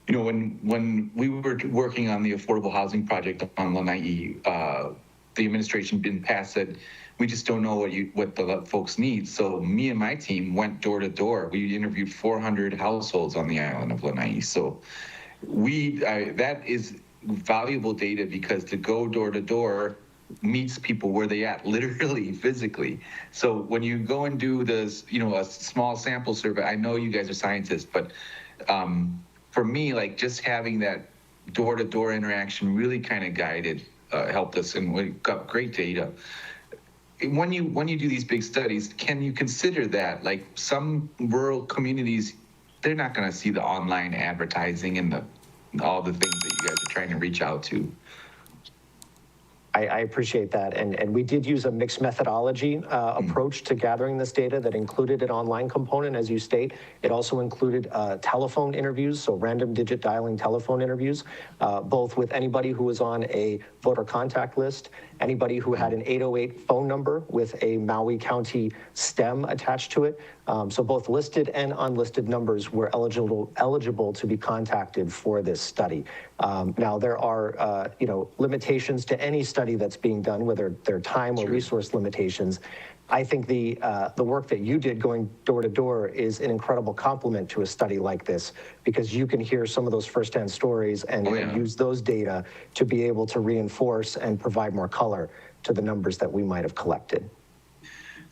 C: You know, when we were working on the affordable housing project on Lanai, the administration didn't pass it. We just don't know what the folks need. So me and my team went door to door. We interviewed 400 households on the island of Lanai. So that is valuable data, because to go door to door meets people where they at, literally, physically. So when you go and do this, you know, a small sample survey, I know you guys are scientists, but for me, like, just having that door-to-door interaction really kind of helped us, and we got great data. When you do these big studies, can you consider that, like, some rural communities, they're not going to see the online advertising and all the things that you guys are trying to reach out to?
M: I appreciate that. And we did use a mixed methodology approach to gathering this data that included an online component, as you state. It also included telephone interviews, so random digit dialing telephone interviews, both with anybody who was on a voter contact list, anybody who had an 808 phone number with a Maui County stem attached to it. So both listed and unlisted numbers were eligible to be contacted for this study. Now, there are limitations to any study that's being done, whether they're time or resource limitations. I think the work that you did going door to door is an incredible compliment to a study like this, because you can hear some of those firsthand stories and use those data to be able to reinforce and provide more color to the numbers that we might have collected.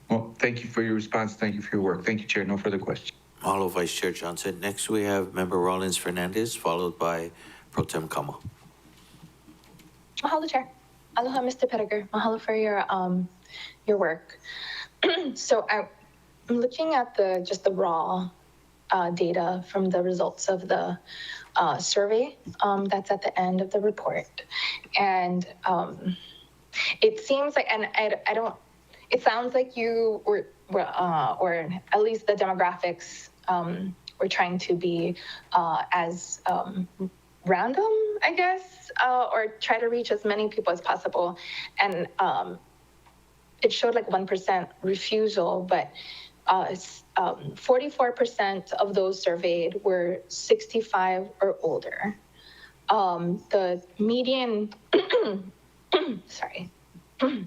C: Well, thank you for your response. Thank you for your work. Thank you, Chair. No further questions.
B: Mahalo, Vice Chair Johnson. Next, we have Member Rollins Fernandez, followed by Pro Tem Kama.
F: Mahalo, Chair. Aloha, Mr. Pettiger. Mahalo for your work. So I'm looking at just the raw data from the results of the survey that's at the end of the report. And it seems like, and I don't, it sounds like you were or at least the demographics were trying to be as random, I guess, or try to reach as many people as possible. And it showed like 1% refusal, but 44% of those surveyed were 65 or older. The median, sorry, the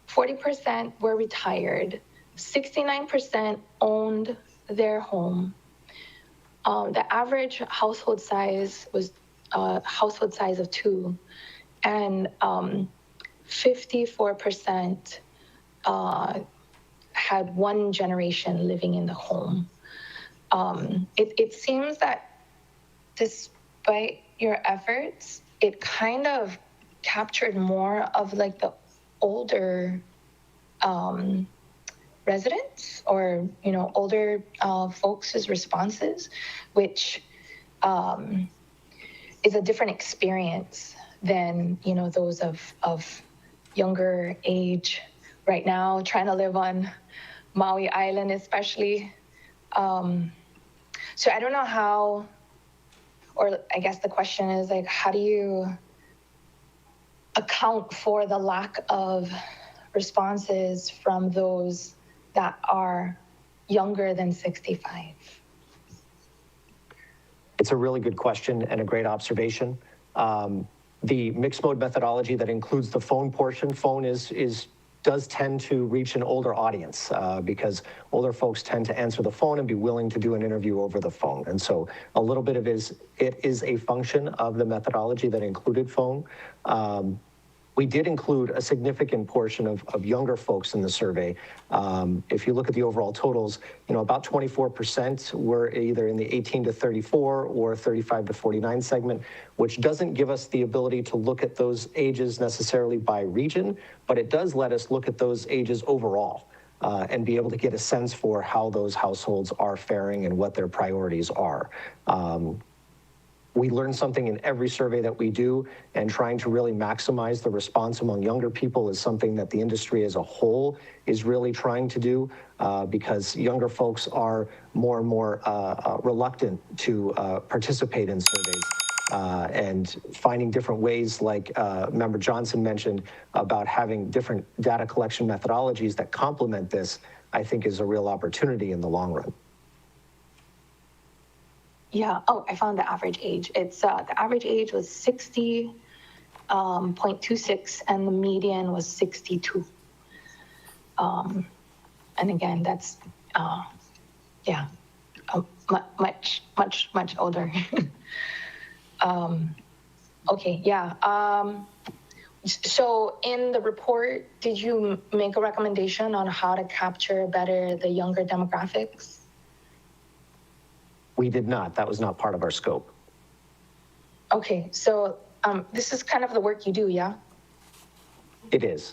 F: 40% were retired, 69% owned their home. The average household size was household size of 2, and 54% had one generation living in the home. It seems that despite your efforts, it kind of captured more of like the older residents, or older folks' responses, which is a different experience than those of younger age right now, trying to live on Maui Island especially. So I don't know how, or I guess the question is like, how do you account for the lack of responses from those that are younger than 65?
M: It's a really good question and a great observation. The mixed mode methodology that includes the phone portion, does tend to reach an older audience because older folks tend to answer the phone and be willing to do an interview over the phone. And so a little bit of it is a function of the methodology that included phone. We did include a significant portion of younger folks in the survey. If you look at the overall totals, about 24% were either in the 18 to 34 or 35 to 49 segment, which doesn't give us the ability to look at those ages necessarily by region, but it does let us look at those ages overall and be able to get a sense for how those households are faring and what their priorities are. We learn something in every survey that we do, and trying to really maximize the response among younger people is something that the industry as a whole is really trying to do because younger folks are more and more reluctant to participate in surveys. And finding different ways, like Member Johnson mentioned, about having different data collection methodologies that complement this, I think is a real opportunity in the long run.
F: Yeah. Oh, I found the average age. It's the average age was 60.26, and the median was 62. And again, that's much older. Okay. Yeah. So in the report, did you make a recommendation on how to capture better the younger demographics?
M: We did not. That was not part of our scope.
F: Okay, so this is kind of the work you do, yeah?
M: It is.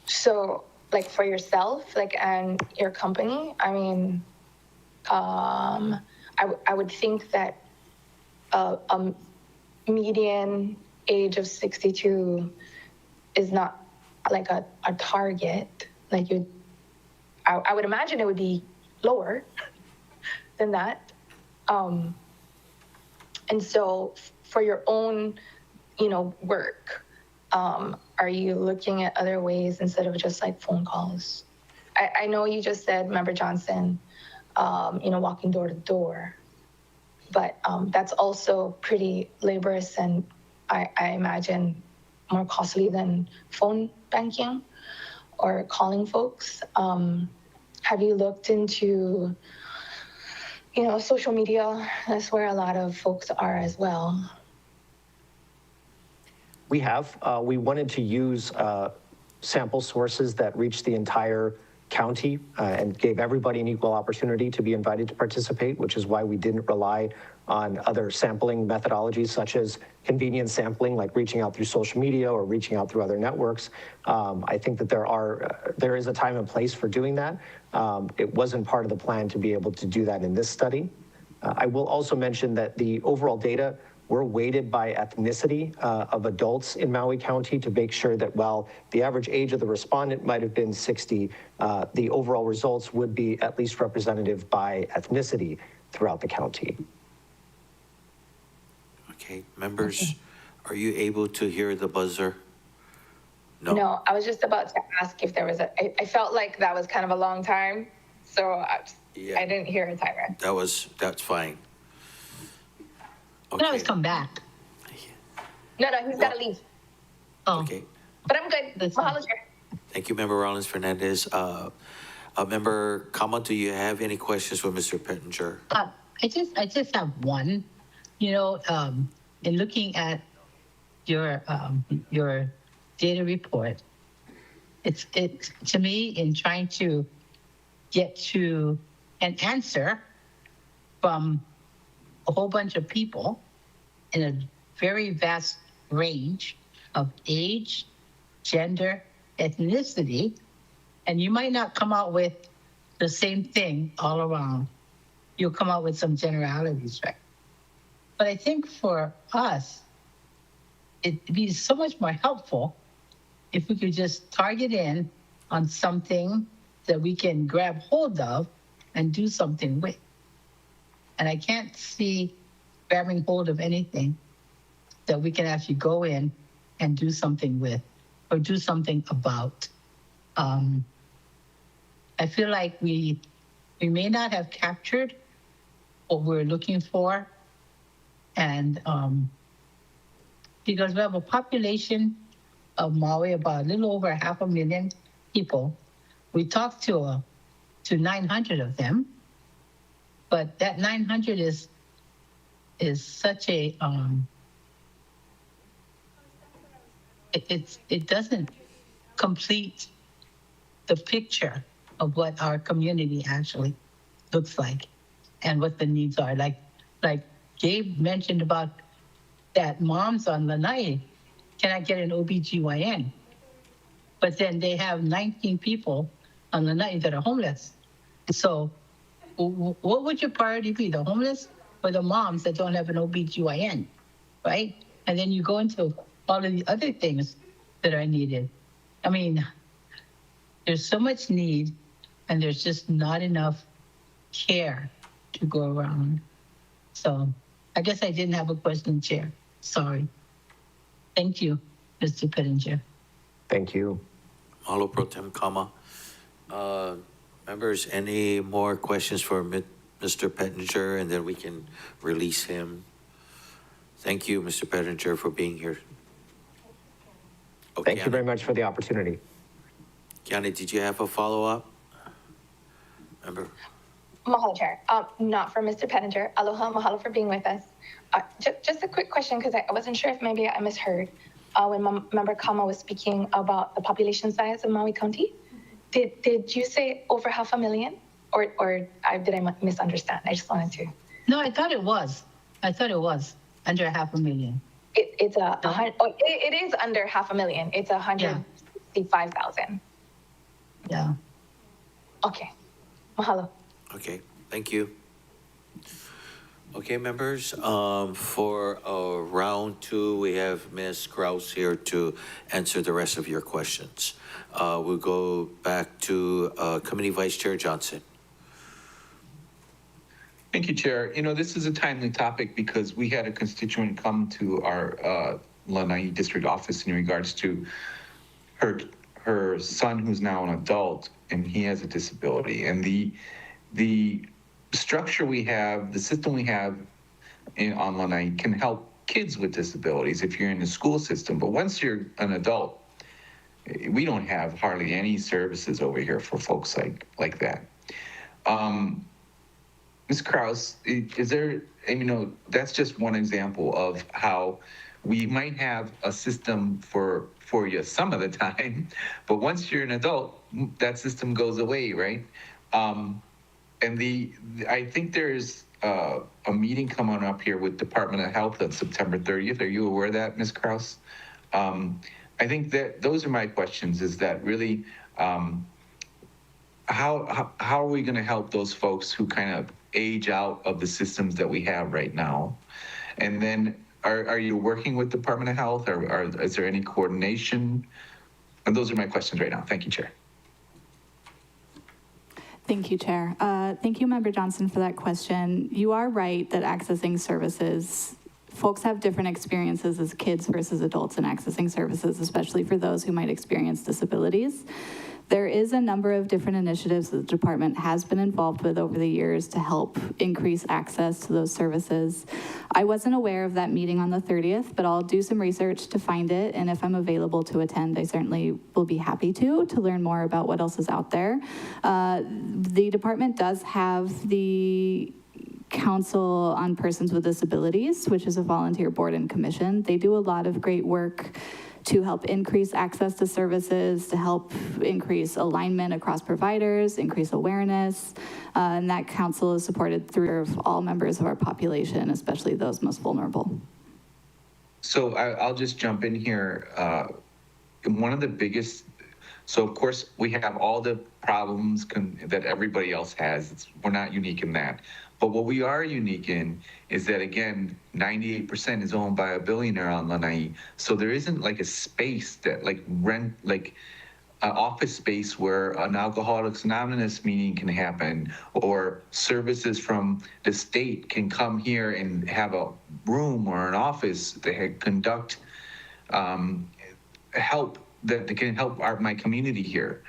F: So, like for yourself, and your company, I mean, I would think that a median age of 62 is not like a target. Like I would imagine it would be lower than that. And so for your own, work, are you looking at other ways instead of just like phone calls? I know you just said, Member Johnson, walking door to door, but that's also pretty laborious and I imagine more costly than phone banking or calling folks. Have you looked into social media? That's where a lot of folks are as well.
M: We have. We wanted to use sample sources that reach the entire county and gave everybody an equal opportunity to be invited to participate, which is why we didn't rely on other sampling methodologies such as convenience sampling, like reaching out through social media or reaching out through other networks. I think that there is a time and place for doing that. It wasn't part of the plan to be able to do that in this study. I will also mention that the overall data were weighted by ethnicity of adults in Maui County to make sure that while the average age of the respondent might have been 60, the overall results would be at least representative by ethnicity throughout the county.
B: Okay, members, are you able to hear the buzzer?
F: No, I was just about to ask if there was I felt like that was kind of a long time, so I didn't hear a timer.
B: That's fine.
D: You can always come back.
F: No, he's got to leave.
D: Oh.
B: Okay.
F: But I'm good.
D: That's
F: Mahalo,
D: fine.
F: Chair.
B: Thank you, Member Rollins-Fernandez. Member Kama, do you have any questions for Mr. Pettinger?
D: I just have one. in looking at your data report, it's to me, in trying to get to an answer from a whole bunch of people in a very vast range of age, gender, ethnicity, and you might not come out with the same thing all around. You'll come out with some generalities, right? But I think for us, it'd be so much more helpful if we could just target in on something that we can grab hold of and do something with. And I can't see grabbing hold of anything that we can actually go in and do something with or do something about. I feel like we may not have captured what we're looking for. And because we have a population of Maui, about a little over 500,000 people. We talked to 900 of them, but that 900 is such a it doesn't complete the picture of what our community actually looks like and what the needs are. Like Gabe mentioned about that moms on Lanai cannot get an OBGYN, but then they have 19 people on Lanai that are homeless. So what would your priority be, the homeless or the moms that don't have an OBGYN, right? And then you go into all of the other things that are needed. I mean, there's so much need and there's just not enough care to go around. So I guess I didn't have a question, Chair. Sorry. Thank you, Mr. Pettinger.
M: Thank you.
B: Mahalo Pro Tem Kama. Members, any more questions for Mr. Pettinger, and then we can release him? Thank you, Mr. Pettinger, for being here. Okay,
M: Thank you very much for the opportunity.
B: Kiani, did you have a follow-up? Member?
F: Mahalo, Chair. Not for Mr. Pettinger. Aloha, mahalo for being with us. Just a quick question, because I wasn't sure if maybe I misheard when Member Kama was speaking about the population size of Maui County. Did you say over 500,000, or did I misunderstand? I just wanted to.
D: No, I thought it was under 500,000.
F: It's it is under 500,000. It's 165,000.
D: Yeah.
F: Okay. Mahalo.
B: Okay, thank you. Okay, members, for round two, we have Ms. Kraus here to answer the rest of your questions. We'll go back to Committee Vice Chair Johnson.
C: Thank you, Chair. You know, this is a timely topic because we had a constituent come to our Lanai District office in regards to her son, who's now an adult, and he has a disability. And the structure we have, the system we have on Lanai can help kids with disabilities if you're in the school system. But once you're an adult, we don't have hardly any services over here for folks like that. Ms. Kraus, is there, you know, that's just one example of how we might have a system for you some of the time, but once you're an adult, that system goes away, right? And I think there's a meeting coming up here with Department of Health on September 30th. Are you aware of that, Ms. Kraus? I think that those are my questions, is that really, how are we going to help those folks who kind of age out of the systems that we have right now? And then are you working with Department of Health, or is there any coordination? And those are my questions right now. Thank you, Chair.
L: Thank you, Chair. Thank you, Member Johnson, for that question. You are right that accessing services, folks have different experiences as kids versus adults in accessing services, especially for those who might experience disabilities. There is a number of different initiatives that the department has been involved with over the years to help increase access to those services. I wasn't aware of that meeting on the 30th, but I'll do some research to find it, and if I'm available to attend, I certainly will be happy to learn more about what else is out there. The department does have the Council on Persons with Disabilities, which is a volunteer board and commission. They do a lot of great work to help increase access to services, to help increase alignment across providers, increase awareness. And that council is supported through all members of our population, especially those most vulnerable.
C: So I'll just jump in here. One of the biggest, so of course we have all the problems that everybody else has. We're not unique in that. But what we are unique in is that, again, 98% is owned by a billionaire on Lanai. So there isn't like a space that like an office space where an Alcoholics Anonymous meeting can happen, or services from the state can come here and have a room or an office that conduct help that can help my community here.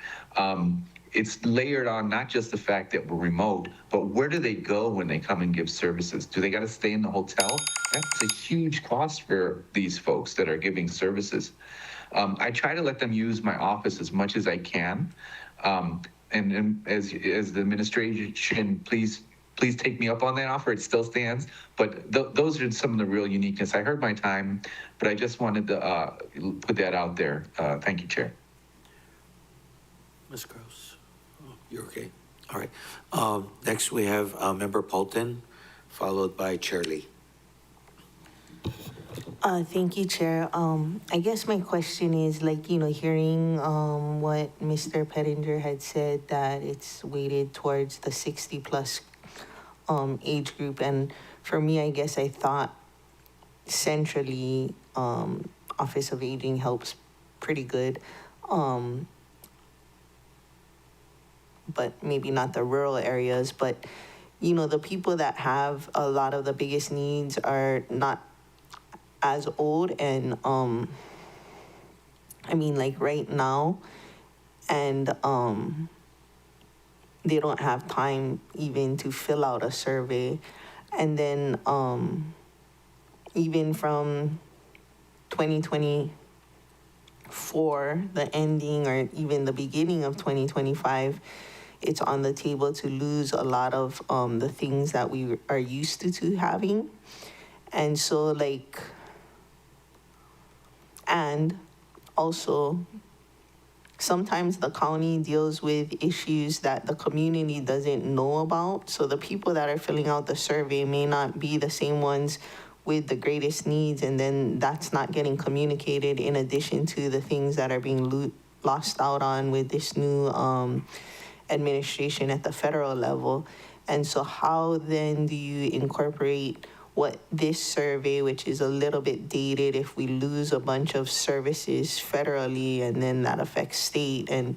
C: It's layered on not just the fact that we're remote, but where do they go when they come and give services? Do they got to stay in the hotel? That's a huge cost for these folks that are giving services. I try to let them use my office as much as I can. And as the administration, please take me up on that offer. It still stands, but those are some of the real uniqueness. I heard my time, but I just wanted to put that out there. Thank you, Chair.
B: Ms. Gross, you're okay? All right. Next, we have Member Polton, followed by Chair Lee.
K: Thank you, Chair. I guess my question is, hearing what Mr. Pettinger had said, that it's weighted towards the 60-plus age group. And for me, I guess I thought centrally, Office of Aging helps pretty good. But maybe not the rural areas. But, the people that have a lot of the biggest needs are not as old, and right now, and they don't have time even to fill out a survey. And then even from 2024, the ending, or even the beginning of 2025, it's on the table to lose a lot of the things that we are used to having. And so and also, sometimes the county deals with issues that the community doesn't know about. So the people that are filling out the survey may not be the same ones with the greatest needs, and then that's not getting communicated, in addition to the things that are being lost out on with this new administration at the federal level. And so how then do you incorporate what this survey, which is a little bit dated, if we lose a bunch of services federally, and then that affects state, and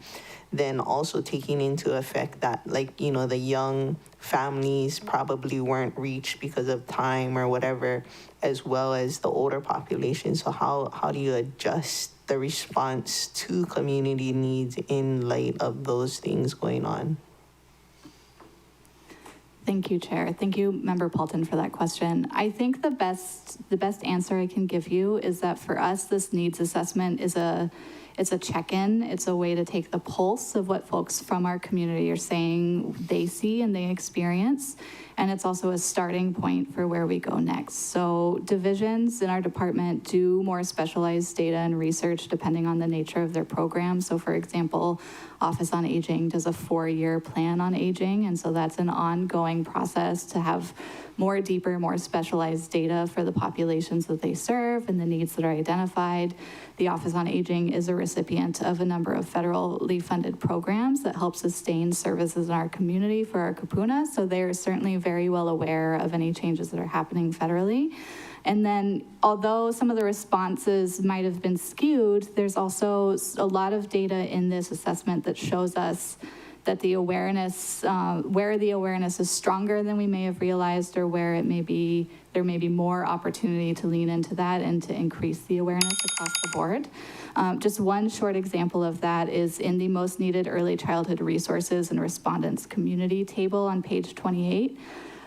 K: then also taking into effect that, the young families probably weren't reached because of time or whatever, as well as the older population. So how do you adjust the response to community needs in light of those things going on?
L: Thank you, Chair. Thank you, Member Paulton, for that question. I think the best answer I can give you is that for us, this needs assessment is it's a check-in. It's a way to take the pulse of what folks from our community are saying they see and they experience. And it's also a starting point for where we go next. So divisions in our department do more specialized data and research depending on the nature of their program. So for example, Office on Aging does a 4-year plan on aging. And so that's an ongoing process to have more deeper, more specialized data for the populations that they serve and the needs that are identified. The Office on Aging is a recipient of a number of federally funded programs that help sustain services in our community for our kupuna. So they're certainly very well aware of any changes that are happening federally. And then, although some of the responses might have been skewed, there's also a lot of data in this assessment that shows us that the awareness, where the awareness is stronger than we may have realized, or where there may be more opportunity to lean into that and to increase the awareness across the board. Just one short example of that is in the most needed early childhood resources and respondents community table on page 28.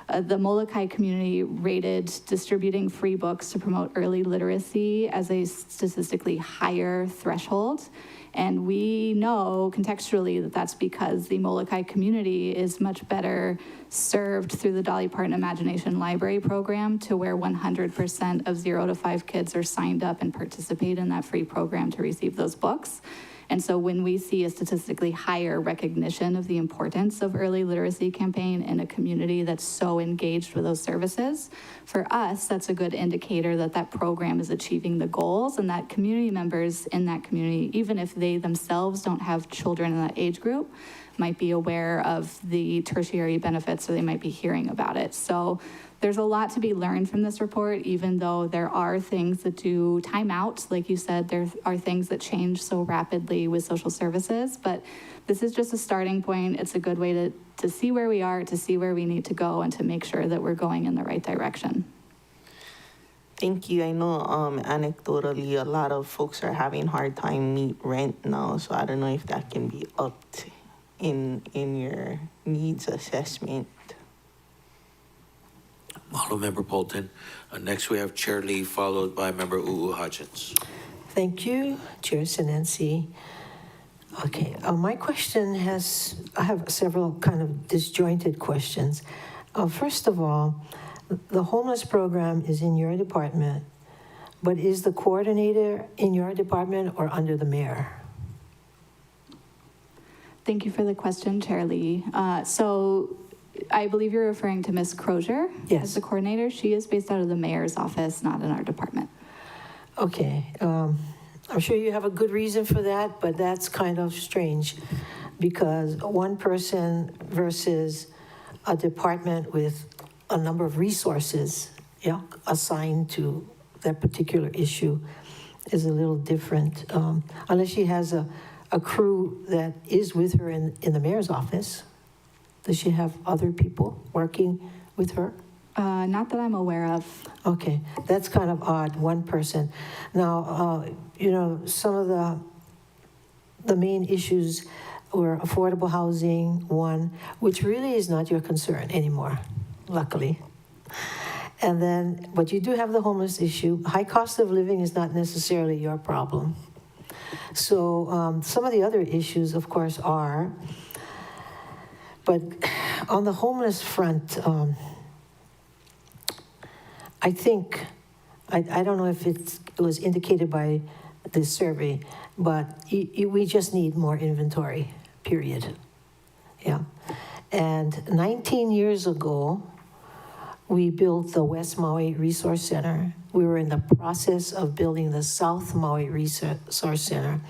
L: The Molokai community rated distributing free books to promote early literacy as a statistically higher threshold. And we know contextually that that's because the Molokai community is much better served through the Dolly Parton Imagination Library program, to where 100% of 0 to 5 kids are signed up and participate in that free program to receive those books. And so when we see a statistically higher recognition of the importance of early literacy campaign in a community that's so engaged with those services, for us, that's a good indicator that that program is achieving the goals, and that community members in that community, even if they themselves don't have children in that age group, might be aware of the tertiary benefits, or they might be hearing about it. So there's a lot to be learned from this report, even though there are things that do time out. Like you said, there are things that change so rapidly with social services, but this is just a starting point. It's a good way to see where we are, to see where we need to go, and to make sure that we're going in the right direction.
K: Thank you. I know anecdotally a lot of folks are having hard time meet rent now, so I don't know if that can be upped in your needs assessment.
B: Mahalo, Member Bolton. Next, we have Chair Lee, followed by Member Hodgins.
A: Thank you, Chair Sinensi. Okay, my question I have several kind of disjointed questions. First of all, the homeless program is in your department, but is the coordinator in your department or under the mayor?
L: Thank you for the question, Chair Lee. So I believe you're referring to Ms. Crozier as the coordinator. She is based out of the mayor's office, not in our department.
A: Okay. I'm sure you have a good reason for that, but that's kind of strange because one person versus a department with a number of resources assigned to that particular issue is a little different. Unless she has a crew that is with her in the mayor's office. Does she have other people working with her?
L: Not that I'm aware of.
A: Okay, that's kind of odd, one person. Now, some of the main issues were affordable housing, one, which really is not your concern anymore, luckily. And then, but you do have the homeless issue. High cost of living is not necessarily your problem. So some of the other issues, of course, are, but on the homeless front, I think, I don't know if it was indicated by this survey, but we just need more inventory, period. Yeah. And 19 years ago, we built the West Maui Resource Center. We were in the process of building the South Maui Resource Center.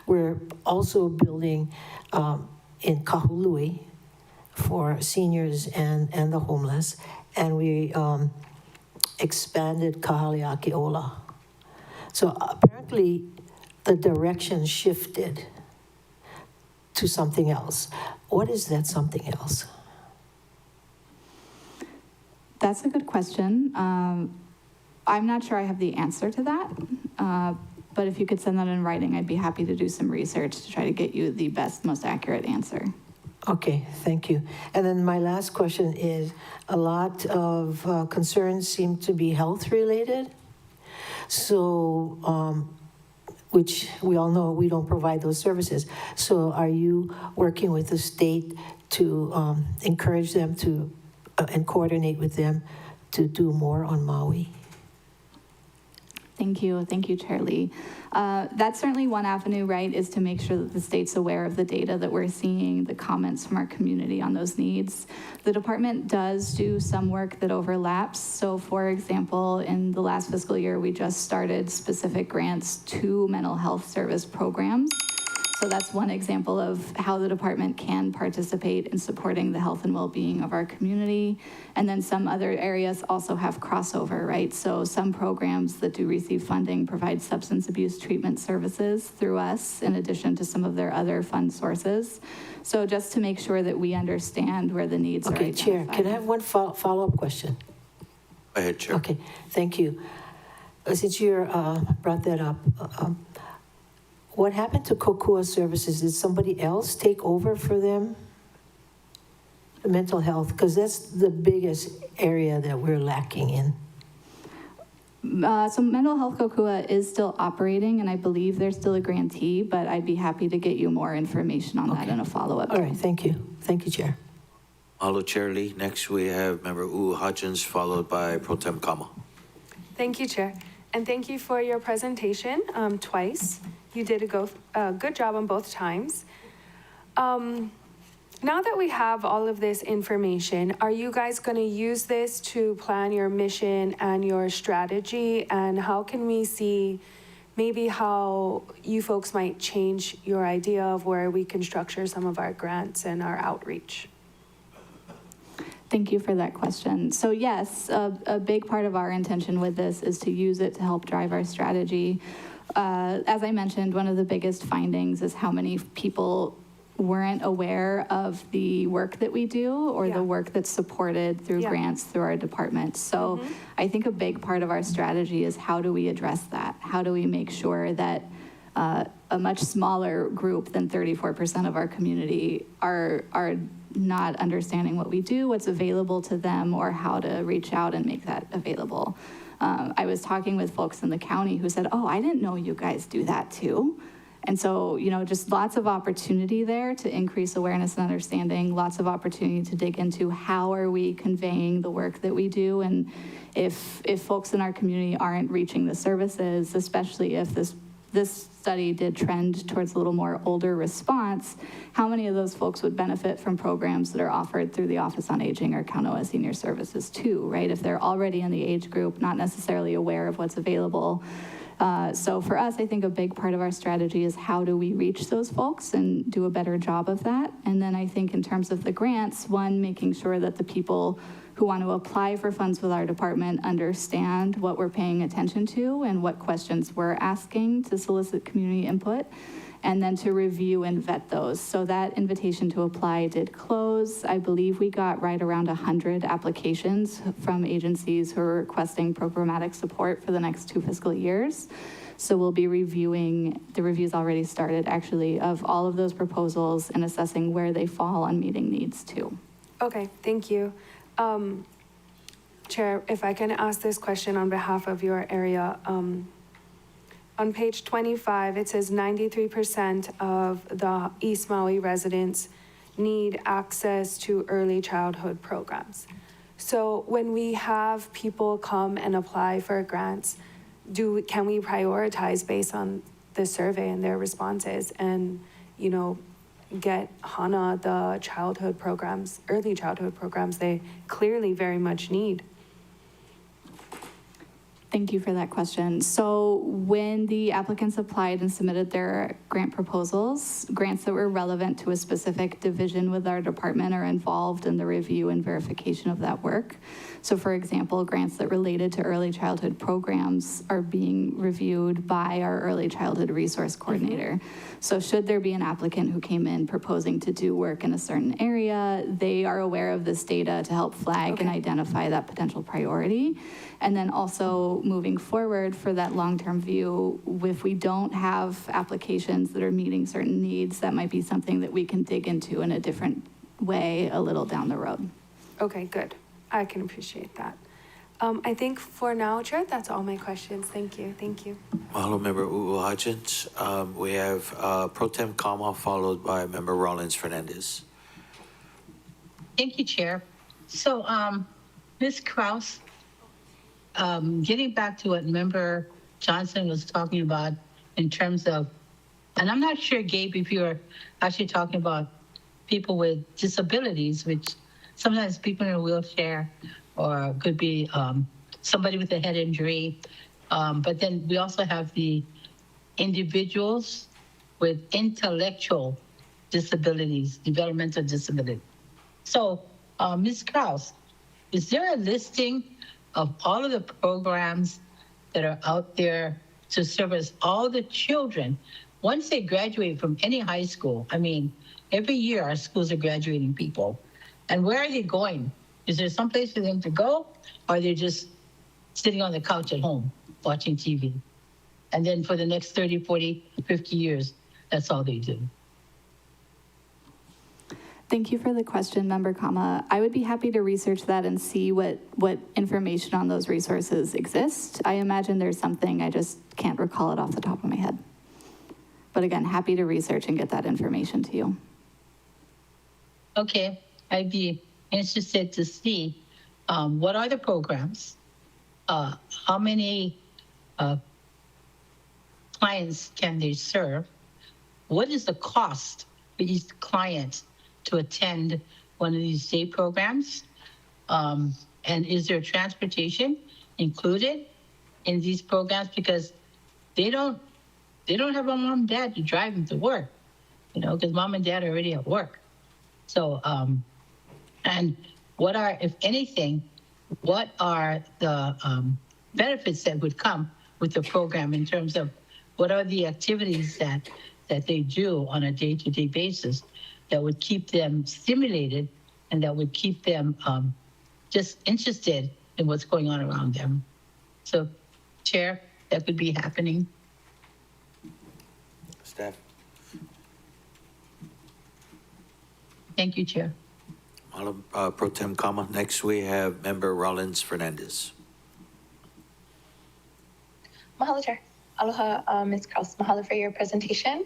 A: We're also building in Kahului for seniors and the homeless. And we expanded Kahaleakiola. So apparently the direction shifted to something else. What is that something else?
L: That's a good question. I'm not sure I have the answer to that, but if you could send that in writing, I'd be happy to do some research to try to get you the best, most accurate answer.
A: Okay, thank you. And then my last question is, a lot of concerns seem to be health related. So, which we all know we don't provide those services. So are you working with the state to encourage them to and coordinate with them to do more on Maui?
L: Thank you, Chair Lee. That's certainly one avenue, right, is to make sure that the state's aware of the data that we're seeing, the comments from our community on those needs. The department does do some work that overlaps. So for example, in the last fiscal year, we just started specific grants to mental health service programs. So that's one example of how the department can participate in supporting the health and well-being of our community. And then some other areas also have crossover, right? So some programs that do receive funding provide substance abuse treatment services through us, in addition to some of their other fund sources. So just to make sure that we understand where the needs are identified.
A: Okay, Chair, can I have one follow-up question?
B: Go ahead, Chair.
A: Okay, thank you. Since you brought that up, what happened to Kokua Services? Did somebody else take over for them? mental health? Because that's the biggest area that we're lacking in.
L: So Mental Health Kokua is still operating, and I believe there's still a grantee, but I'd be happy to get you more information on that in a follow-up.
A: All right, thank you. Thank you, Chair.
B: Mahalo, Chair Lee. Next, we have Member Hutchins, followed by Pro Tem Kama.
G: Thank you, Chair. And thank you for your presentation twice. You did a good job on both times. Now that we have all of this information, are you guys going to use this to plan your mission and your strategy? And how can we see maybe how you folks might change your idea of where we can structure some of our grants and our outreach?
L: Thank you for that question. So yes, a big part of our intention with this is to use it to help drive our strategy. As I mentioned, one of the biggest findings is how many people weren't aware of the work that we do or the work that's supported through grants through our department. So I think a big part of our strategy is how do we address that? How do we make sure that a much smaller group than 34% of our community are not understanding what we do, what's available to them, or how to reach out and make that available. I was talking with folks in the county who said, oh, I didn't know you guys do that too. And so, you know, just lots of opportunity there to increase awareness and understanding, lots of opportunity to dig into how are we conveying the work that we do. And if folks in our community aren't reaching the services, especially if this study did trend towards a little more older response, how many of those folks would benefit from programs that are offered through the Office on Aging or Kaunoa Senior Services too, right? If they're already in the age group, not necessarily aware of what's available. So for us, I think a big part of our strategy is how do we reach those folks and do a better job of that. And then I think in terms of the grants, one, making sure that the people who want to apply for funds with our department understand what we're paying attention to and what questions we're asking to solicit community input, and then to review and vet those. So that invitation to apply did close. I believe we got right around 100 applications from agencies who are requesting programmatic support for the next 2 fiscal years. So we'll be reviewing, the review's already started actually, of all of those proposals and assessing where they fall on meeting needs too.
G: Okay, thank you. Chair, if I can ask this question on behalf of your area, on page 25, it says 93% of the East Maui residents need access to early childhood programs. So when we have people come and apply for grants, can we prioritize based on the survey and their responses and, you know, get HANA the childhood programs, early childhood programs they clearly very much need?
L: Thank you for that question. So when the applicants applied and submitted their grant proposals, grants that were relevant to a specific division with our department are involved in the review and verification of that work. So for example, grants that related to early childhood programs are being reviewed by our early childhood resource coordinator. So should there be an applicant who came in proposing to do work in a certain area, they are aware of this data to help flag and identify that potential priority. And then also moving forward for that long-term view, if we don't have applications that are meeting certain needs, that might be something that we can dig into in a different way a little down the road.
G: Okay, good. I can appreciate that. I think for now, Chair, that's all my questions. Thank you. Thank you.
B: Mahalo, Member Hutchins. We have Pro Tem Kama, followed by Member Rollins Fernandez.
D: Thank you, Chair. So, Ms. Kraus, getting back to what Member Johnson was talking about in terms of, and I'm not sure, Gabe, if you're actually talking about people with disabilities, which sometimes people in a wheelchair, or could be somebody with a head injury. But then we also have the individuals with intellectual disabilities, developmental disability. So, Ms. Kraus, is there a listing of all of the programs that are out there to service all the children once they graduate from any high school? I mean, every year our schools are graduating people. And where are they going? Is there some place for them to go? Or are they just sitting on the couch at home watching TV? And then for the next 30, 40, 50 years, that's all they do.
L: Thank you for the question, Member Kama. I would be happy to research that and see what information on those resources exist. I imagine there's something, I just can't recall it off the top of my head. But again, happy to research and get that information to you.
D: Okay, I'd be interested to see what are the programs, how many clients can they serve, what is the cost for each client to attend one of these day programs, and is there transportation included in these programs, because they don't have a mom and dad to drive them to work, because mom and dad are already at work. So, and what are, if anything, what are the benefits that would come with the program in terms of what are the activities that they do on a day-to-day basis that would keep them stimulated and that would keep them just interested in what's going on around them. So, Chair, that could be happening.
B: Staff.
D: Thank you, Chair.
B: Pro Tem Kama. Next, we have Member Rollins Fernandez.
F: Mahalo, Chair. Aloha, Ms. Kraus. Mahalo for your presentation.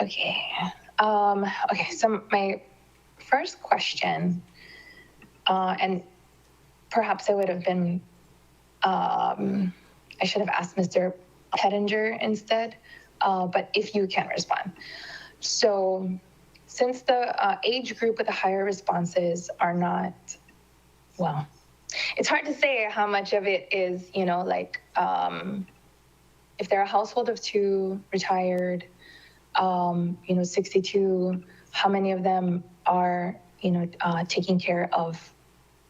F: Okay. Okay, so my first question, and perhaps I would have been, I should have asked Mr. Pettinger instead, but if you can respond. So since the age group with the higher responses are not, well, it's hard to say how much of it is, like, if they're a household of two, retired, 62, how many of them are, taking care of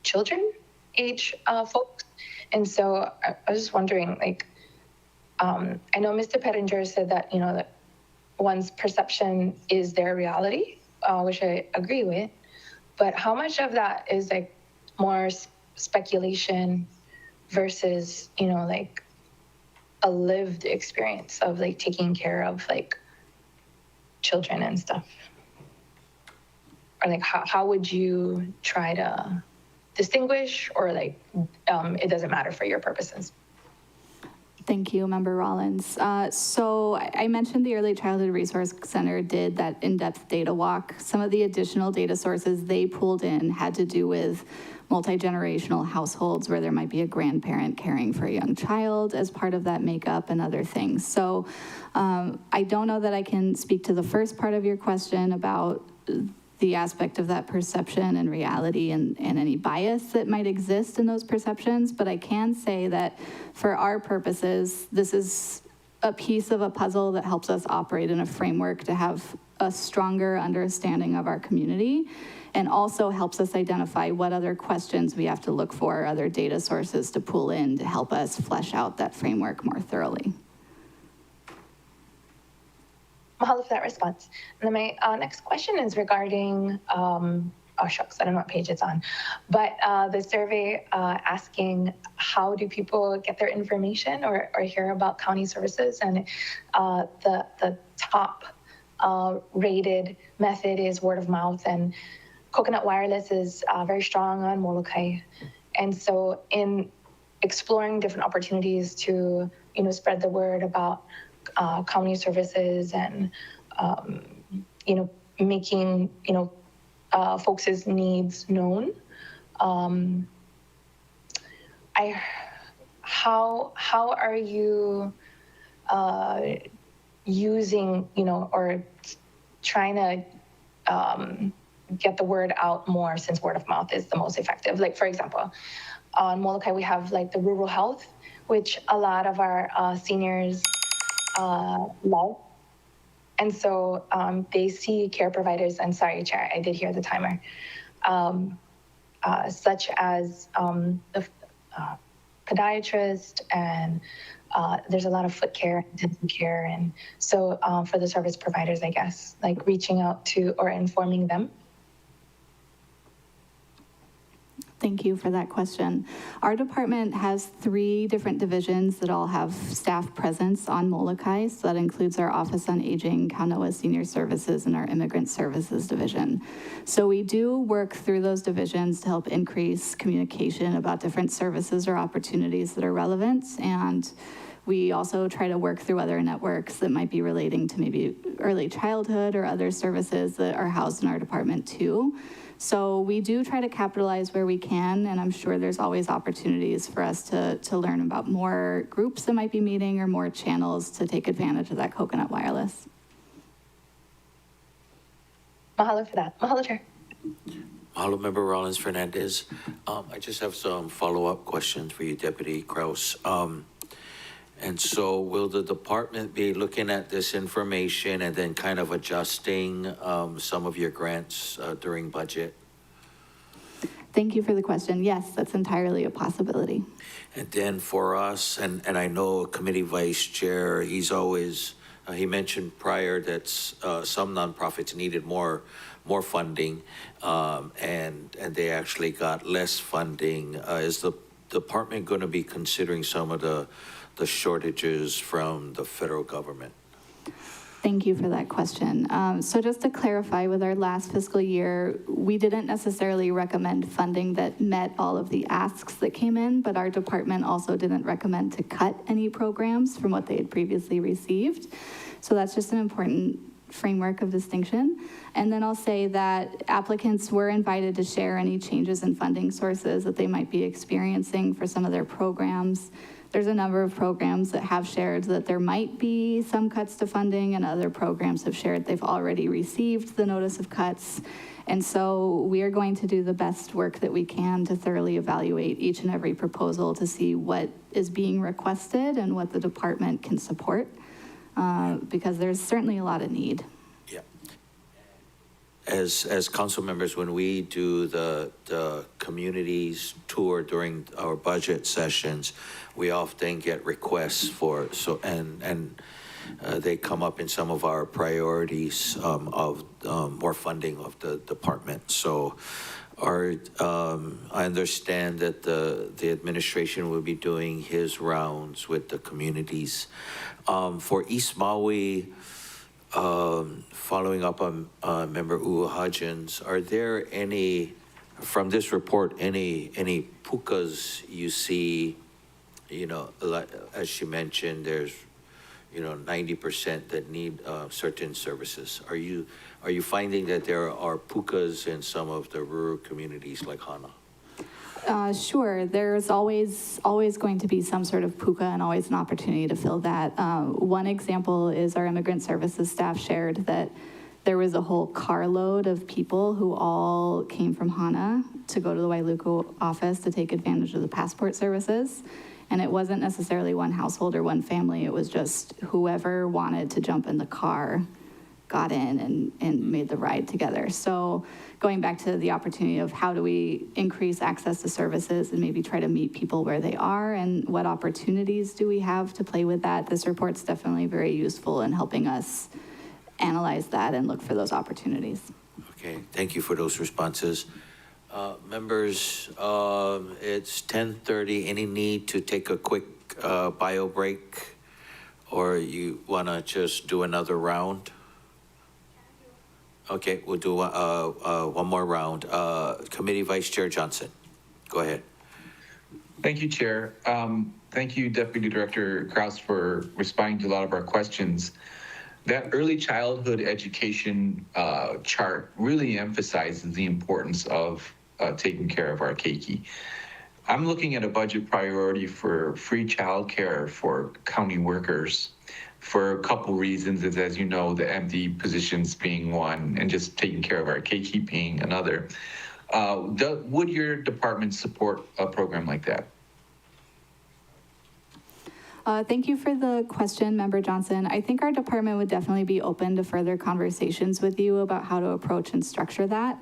F: children age folks? And so I was just wondering, like, I know Mr. Pettinger said that, that one's perception is their reality, which I agree with, but how much of that is like more speculation versus, like a lived experience of like taking care of like children and stuff? Or like how would you try to distinguish, or like it doesn't matter for your purposes?
L: Thank you, Member Rollins. So I mentioned the Early Childhood Resource Center did that in-depth data walk. Some of the additional data sources they pulled in had to do with multi-generational households where there might be a grandparent caring for a young child as part of that makeup and other things. So I don't know that I can speak to the first part of your question about the aspect of that perception and reality and any bias that might exist in those perceptions, but I can say that for our purposes, this is a piece of a puzzle that helps us operate in a framework to have a stronger understanding of our community, and also helps us identify what other questions we have to look for, other data sources to pull in to help us flesh out that framework more thoroughly.
F: Mahalo for that response. And then my next question is regarding, oh shucks, I don't know what page it's on, but the survey asking how do people get their information or hear about county services, and the top rated method is word of mouth, and Coconut Wireless is very strong on Molokai. And so in exploring different opportunities to, spread the word about county services and, making, folks' needs known. How are you using, or trying to get the word out more, since word of mouth is the most effective? Like, for example, on Molokai, we have like the rural health, which a lot of our seniors love. And so they see care providers, and sorry, Chair, I did hear the timer, such as the podiatrist, and there's a lot of foot care, intensive care. And so for the service providers, I guess, like reaching out to or informing them.
L: Thank you for that question. Our department has 3 different divisions that all have staff presence on Molokai. So that includes our Office on Aging, Kanoa Senior Services, and our Immigrant Services Division. So we do work through those divisions to help increase communication about different services or opportunities that are relevant. And we also try to work through other networks that might be relating to maybe early childhood or other services that are housed in our department too. So we do try to capitalize where we can, and I'm sure there's always opportunities for us to learn about more groups that might be meeting or more channels to take advantage of that coconut wireless.
F: Mahalo for that. Mahalo, Chair.
B: Mahalo, Member Rollins Fernandez. I just have some follow-up questions for you, Deputy Kraus. And so will the department be looking at this information and then kind of adjusting some of your grants during budget?
L: Thank you for the question. Yes, that's entirely a possibility.
B: And then for us, and I know Committee Vice Chair, he's always, he mentioned prior that some nonprofits needed more funding, and they actually got less funding. Is the department going to be considering some of the shortages from the federal government?
L: Thank you for that question. So just to clarify, with our last fiscal year, we didn't necessarily recommend funding that met all of the asks that came in, but our department also didn't recommend to cut any programs from what they had previously received. So that's just an important framework of distinction. And then I'll say that applicants were invited to share any changes in funding sources that they might be experiencing for some of their programs. There's a number of programs that have shared that there might be some cuts to funding, and other programs have shared they've already received the notice of cuts. And so we are going to do the best work that we can to thoroughly evaluate each and every proposal to see what is being requested and what the department can support, because there's certainly a lot of need.
B: Yeah. As council members, when we do the communities tour during our budget sessions, we often get requests for, they come up in some of our priorities of more funding of the department. So I understand that the administration will be doing his rounds with the communities. For East Maui, following up on Member Uahajin's, are there any, from this report, any pukas you see, you know, like, as she mentioned, there's, you know, 90% that need certain services. Are you finding that there are pukas in some of the rural communities like Hana?
L: Sure, there's always going to be some sort of puka and always an opportunity to fill that. One example is our immigrant services staff shared that there was a whole carload of people who all came from Hana to go to the Wailuku office to take advantage of the passport services. And it wasn't necessarily one household or one family, it was just whoever wanted to jump in the car got in and made the ride together. So going back to the opportunity of how do we increase access to services and maybe try to meet people where they are, and what opportunities do we have to play with that, this report's definitely very useful in helping us analyze that and look for those opportunities.
B: Okay, thank you for those responses. Members, it's 10:30. Any need to take a quick bio break, or you want to just do another round? Okay, we'll do one more round. Committee Vice Chair Johnson, go ahead.
C: Thank you, Chair. Thank you, Deputy Director Kraus, for responding to a lot of our questions. That early childhood education chart really emphasizes the importance of taking care of our keiki. I'm looking at a budget priority for free childcare for county workers for a couple reasons, as you know, the empty positions being one, and just taking care of our keiki being another. Would your department support a program like that?
L: Thank you for the question, Member Johnson. I think our department would definitely be open to further conversations with you about how to approach and structure that.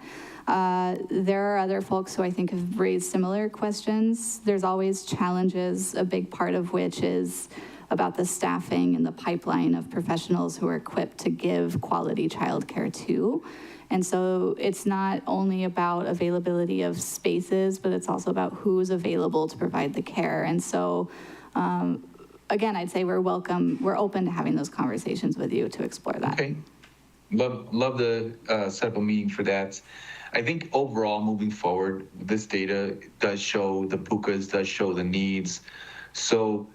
L: There are other folks who I think have raised similar questions. There's always challenges, a big part of which is about the staffing and the pipeline of professionals who are equipped to give quality childcare to. And so it's not only about availability of spaces, but it's also about who's available to provide the care. And so, again, I'd say we're open to having those conversations with you to explore that.
C: Okay. Love the set up a meeting for that. I think overall, moving forward, this data does show the PUCAs, does show the needs. So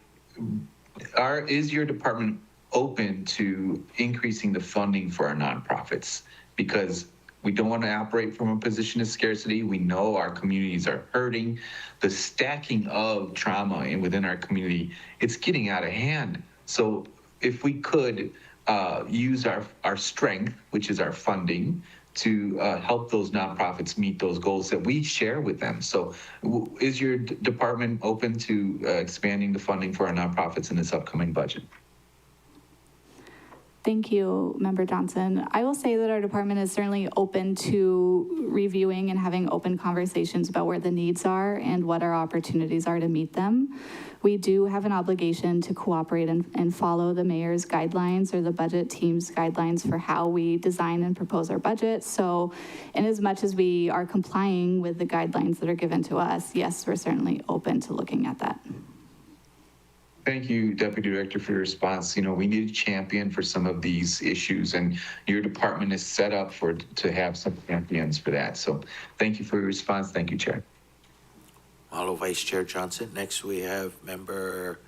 C: is your department open to increasing the funding for our nonprofits? Because we don't want to operate from a position of scarcity. We know our communities are hurting. The stacking of trauma within our community, it's getting out of hand. So if we could use our strength, which is our funding, to help those nonprofits meet those goals that we share with them. So is your department open to expanding the funding for our nonprofits in this upcoming budget?
L: Thank you, Member Johnson. I will say that our department is certainly open to reviewing and having open conversations about where the needs are and what our opportunities are to meet them. We do have an obligation to cooperate and follow the mayor's guidelines or the budget team's guidelines for how we design and propose our budget. So in as much as we are complying with the guidelines that are given to us, yes, we're certainly open to looking at that.
C: Thank you, Deputy Director, for your response. You know, we need a champion for some of these issues, and your department is set up to have some champions for that. So thank you for your response. Thank you, Chair.
B: Mahalo, Vice Chair Johnson. Next, we have Member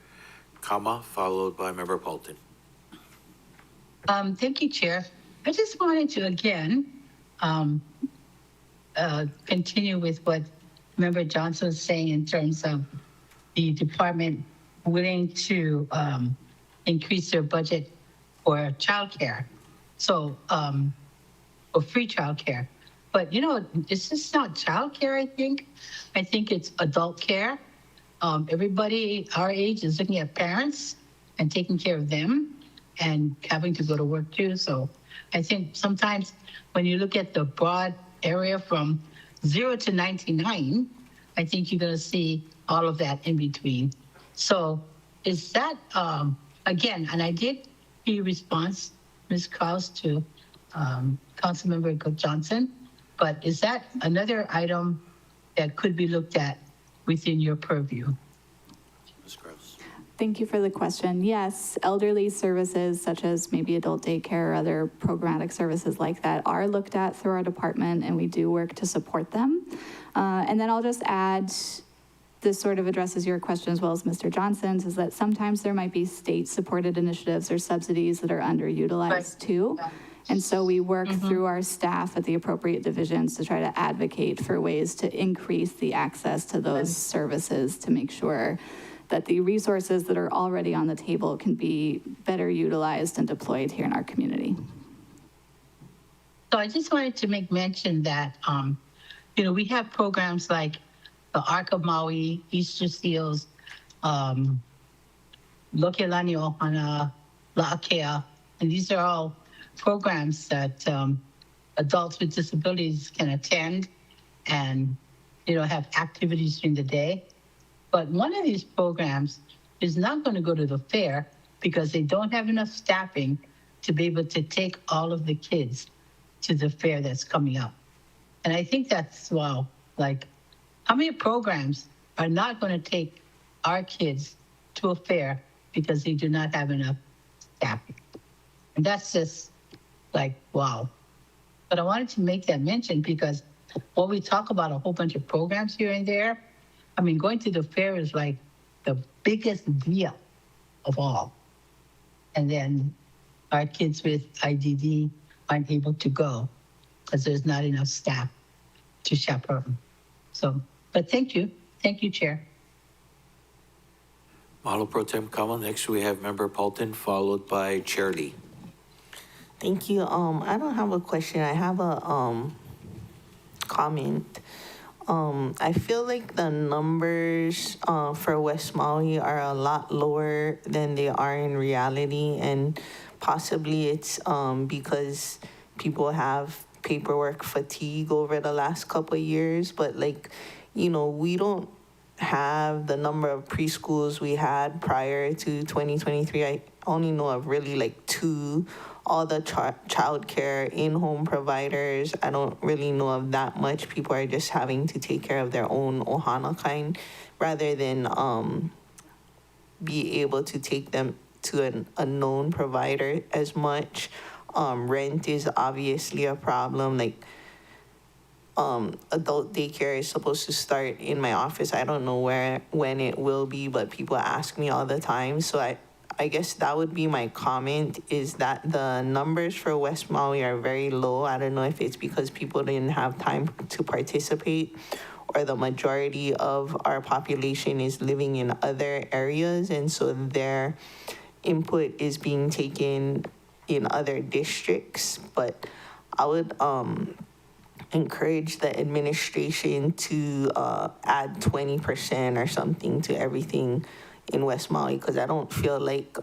B: Kama, followed by Member Paulton.
D: Thank you, Chair. I just wanted to, again, continue with what Member Johnson was saying in terms of the department willing to increase their budget for childcare, so for free childcare. But you know, it's just not childcare. I think it's adult care. Everybody our age is looking at parents and taking care of them, and having to go to work too. So I think sometimes when you look at the broad area from 0 to 99, I think you're going to see all of that in between. So is that, again, and I did hear response, Ms. Krause, to Councilmember Johnson, but is that another item that could be looked at within your purview?
B: Ms. Krause.
L: Thank you for the question. Yes, elderly services such as maybe adult daycare or other programmatic services like that are looked at through our department, and we do work to support them. And then I'll just add, this sort of addresses your question as well as Mr. Johnson's, is that sometimes there might be state-supported initiatives or subsidies that are underutilized too. And so we work through our staff at the appropriate divisions to try to advocate for ways to increase the access to those services to make sure that the resources that are already on the table can be better utilized and deployed here in our community.
D: So I just wanted to make mention that, you know, we have programs like the Arc of Maui, Easter Seals, Lokelani Ohana, La'akea, and these are all programs that adults with disabilities can attend and, you know, have activities during the day. But one of these programs is not going to go to the fair because they don't have enough staffing to be able to take all of the kids to the fair that's coming up. And I think that's, wow, like, how many programs are not going to take our kids to a fair because they do not have enough staffing? And that's just like, wow. But I wanted to make that mention because while we talk about a whole bunch of programs here and there, I mean, going to the fair is like the biggest deal of all. And then our kids with IDD aren't able to go because there's not enough staff to chaperone. So, but thank you. Thank you, Chair.
B: Mahalo, Pro Tem Kama. Next, we have Member Paulton, followed by Chair Lee.
K: Thank you. I don't have a question. I have a comment. I feel like the numbers for West Maui are a lot lower than they are in reality, and possibly it's because people have paperwork fatigue over the last couple of years. But like, you know, we don't have the number of preschools we had prior to 2023. I only know of really like 2. All the childcare in-home providers, I don't really know of that much. People are just having to take care of their own ohana kind rather than be able to take them to an unknown provider as much. Rent is obviously a problem. Like, adult daycare is supposed to start in my office. I don't know when it will be, but people ask me all the time. So I guess that would be my comment, is that the numbers for West Maui are very low. I don't know if it's because people didn't have time to participate, or the majority of our population is living in other areas, and so their input is being taken in other districts. But I would encourage the administration to add 20% or something to everything in West Maui, because I don't feel like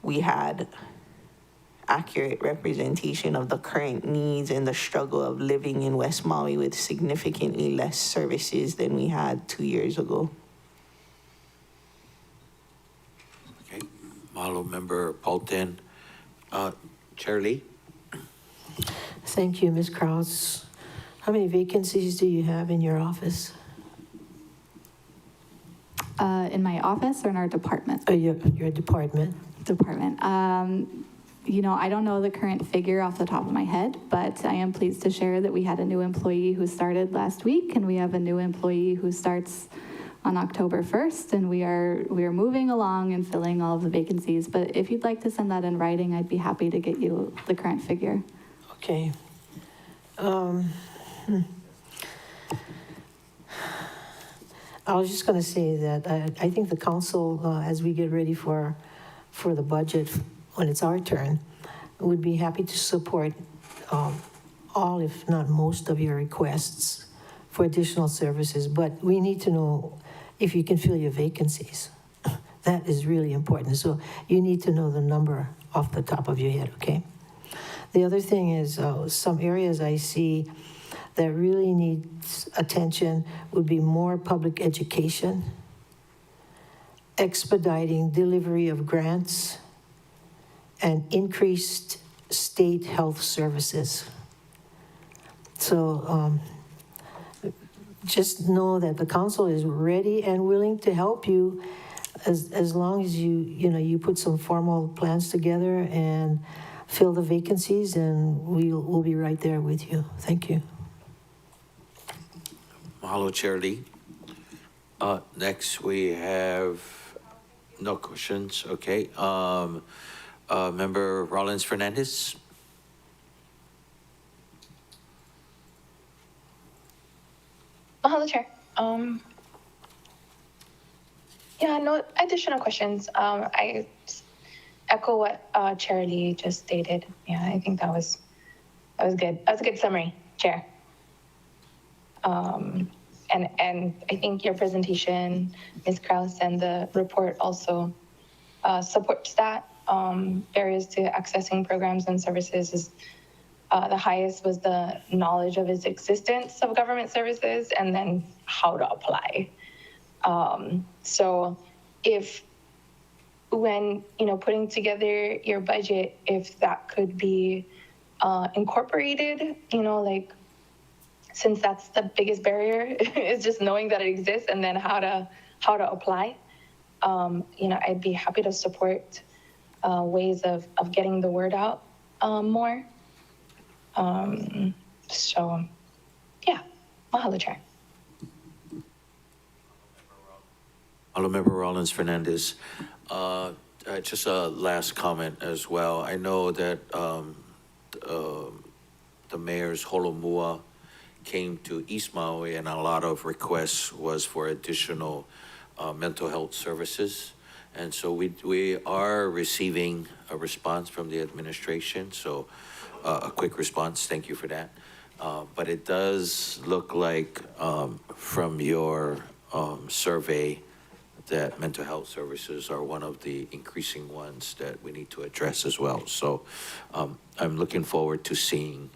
K: we had accurate representation of the current needs and the struggle of living in West Maui with significantly less services than we had 2 years ago.
B: Okay, Mahalo Member Paulton. Chair Lee?
A: Thank you, Ms. Kraus. How many vacancies do you have in your office?
L: In my office or in our department?
A: Your department.
L: Department. You know, I don't know the current figure off the top of my head, but I am pleased to share that we had a new employee who started last week, and we have a new employee who starts on October 1st, and we are moving along and filling all of the vacancies. But if you'd like to send that in writing, I'd be happy to get you the current figure.
A: Okay. I was just going to say that I think the council, as we get ready for the budget, when it's our turn, would be happy to support all, if not most, of your requests for additional services. But we need to know if you can fill your vacancies. That is really important. So you need to know the number off the top of your head, okay? The other thing is some areas I see that really needs attention would be more public education, expediting delivery of grants, and increased state health services. So just know that the council is ready and willing to help you as long as you put some formal plans together and fill the vacancies, and we'll be right there with you. Thank you.
B: Mahalo, Chair Lee. Next, we have no questions. Okay. Member Rollins Fernandez.
F: Mahalo, Chair. Yeah, no additional questions. I echo what Chair Lee just stated. Yeah, I think that was good. That was a good summary, Chair. And I think your presentation, Ms. Krause, and the report also supports that. Barriers to accessing programs and services is the highest was the knowledge of its existence of government services, and then how to apply. So if when putting together your budget, if that could be incorporated, like, since that's the biggest barrier is just knowing that it exists, and then how to apply. I'd be happy to support ways of getting the word out more. So yeah, mahalo, Chair.
B: Hello, Member Rollins Fernandez. Just a last comment as well. I know that the mayor's holomua came to East Maui, and a lot of requests was for additional mental health services. And so we are receiving a response from the administration. So a quick response, thank you for that. But it does look like from your survey that mental health services are one of the increasing ones that we need to address as well. So I'm looking forward to seeing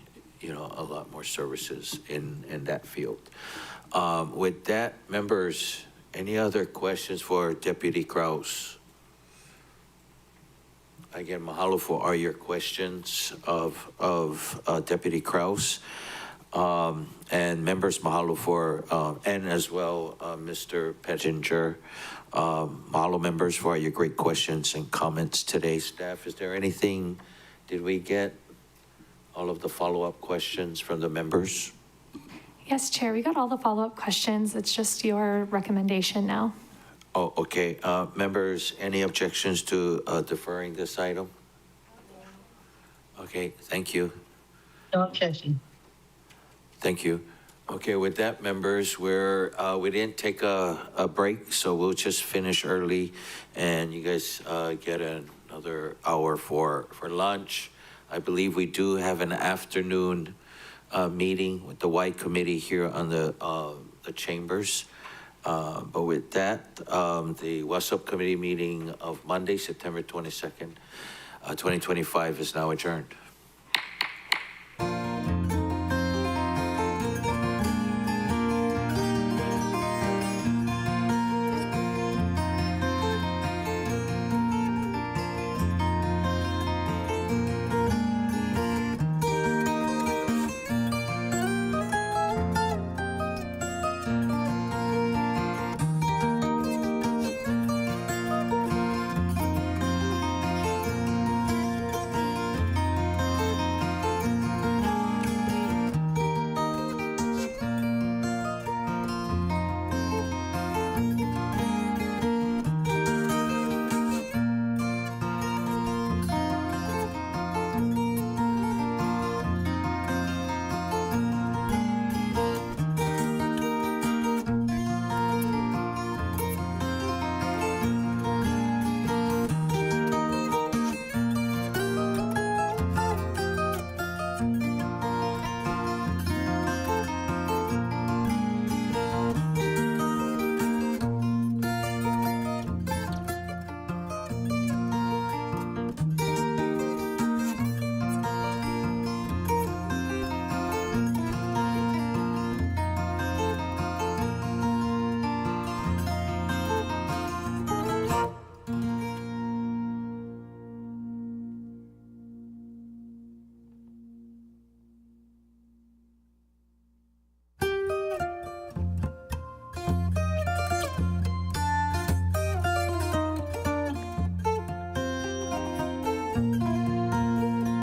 B: a lot more services in that field. With that, members, Any other questions for Deputy Kraus? Again, mahalo for all your questions of Deputy Kraus. And members, mahalo for, and as well, Mr. Pettinger. Mahalo members for all your great questions and comments today. Staff, is there anything, did we get all of the follow-up questions from the members?
N: Yes, Chair, we got all the follow-up questions. It's just your recommendation now.
B: Oh, okay. Members, any objections to deferring this item? Okay, thank you.
D: No objection.
B: Thank you. Okay, with that, members, we didn't take a break, so we'll just finish early, and you guys get another hour for lunch. I believe we do have an afternoon meeting with the Y Committee here on the chambers. But with that, the WASSP Committee meeting of Monday, September 22nd, 2025 is now adjourned.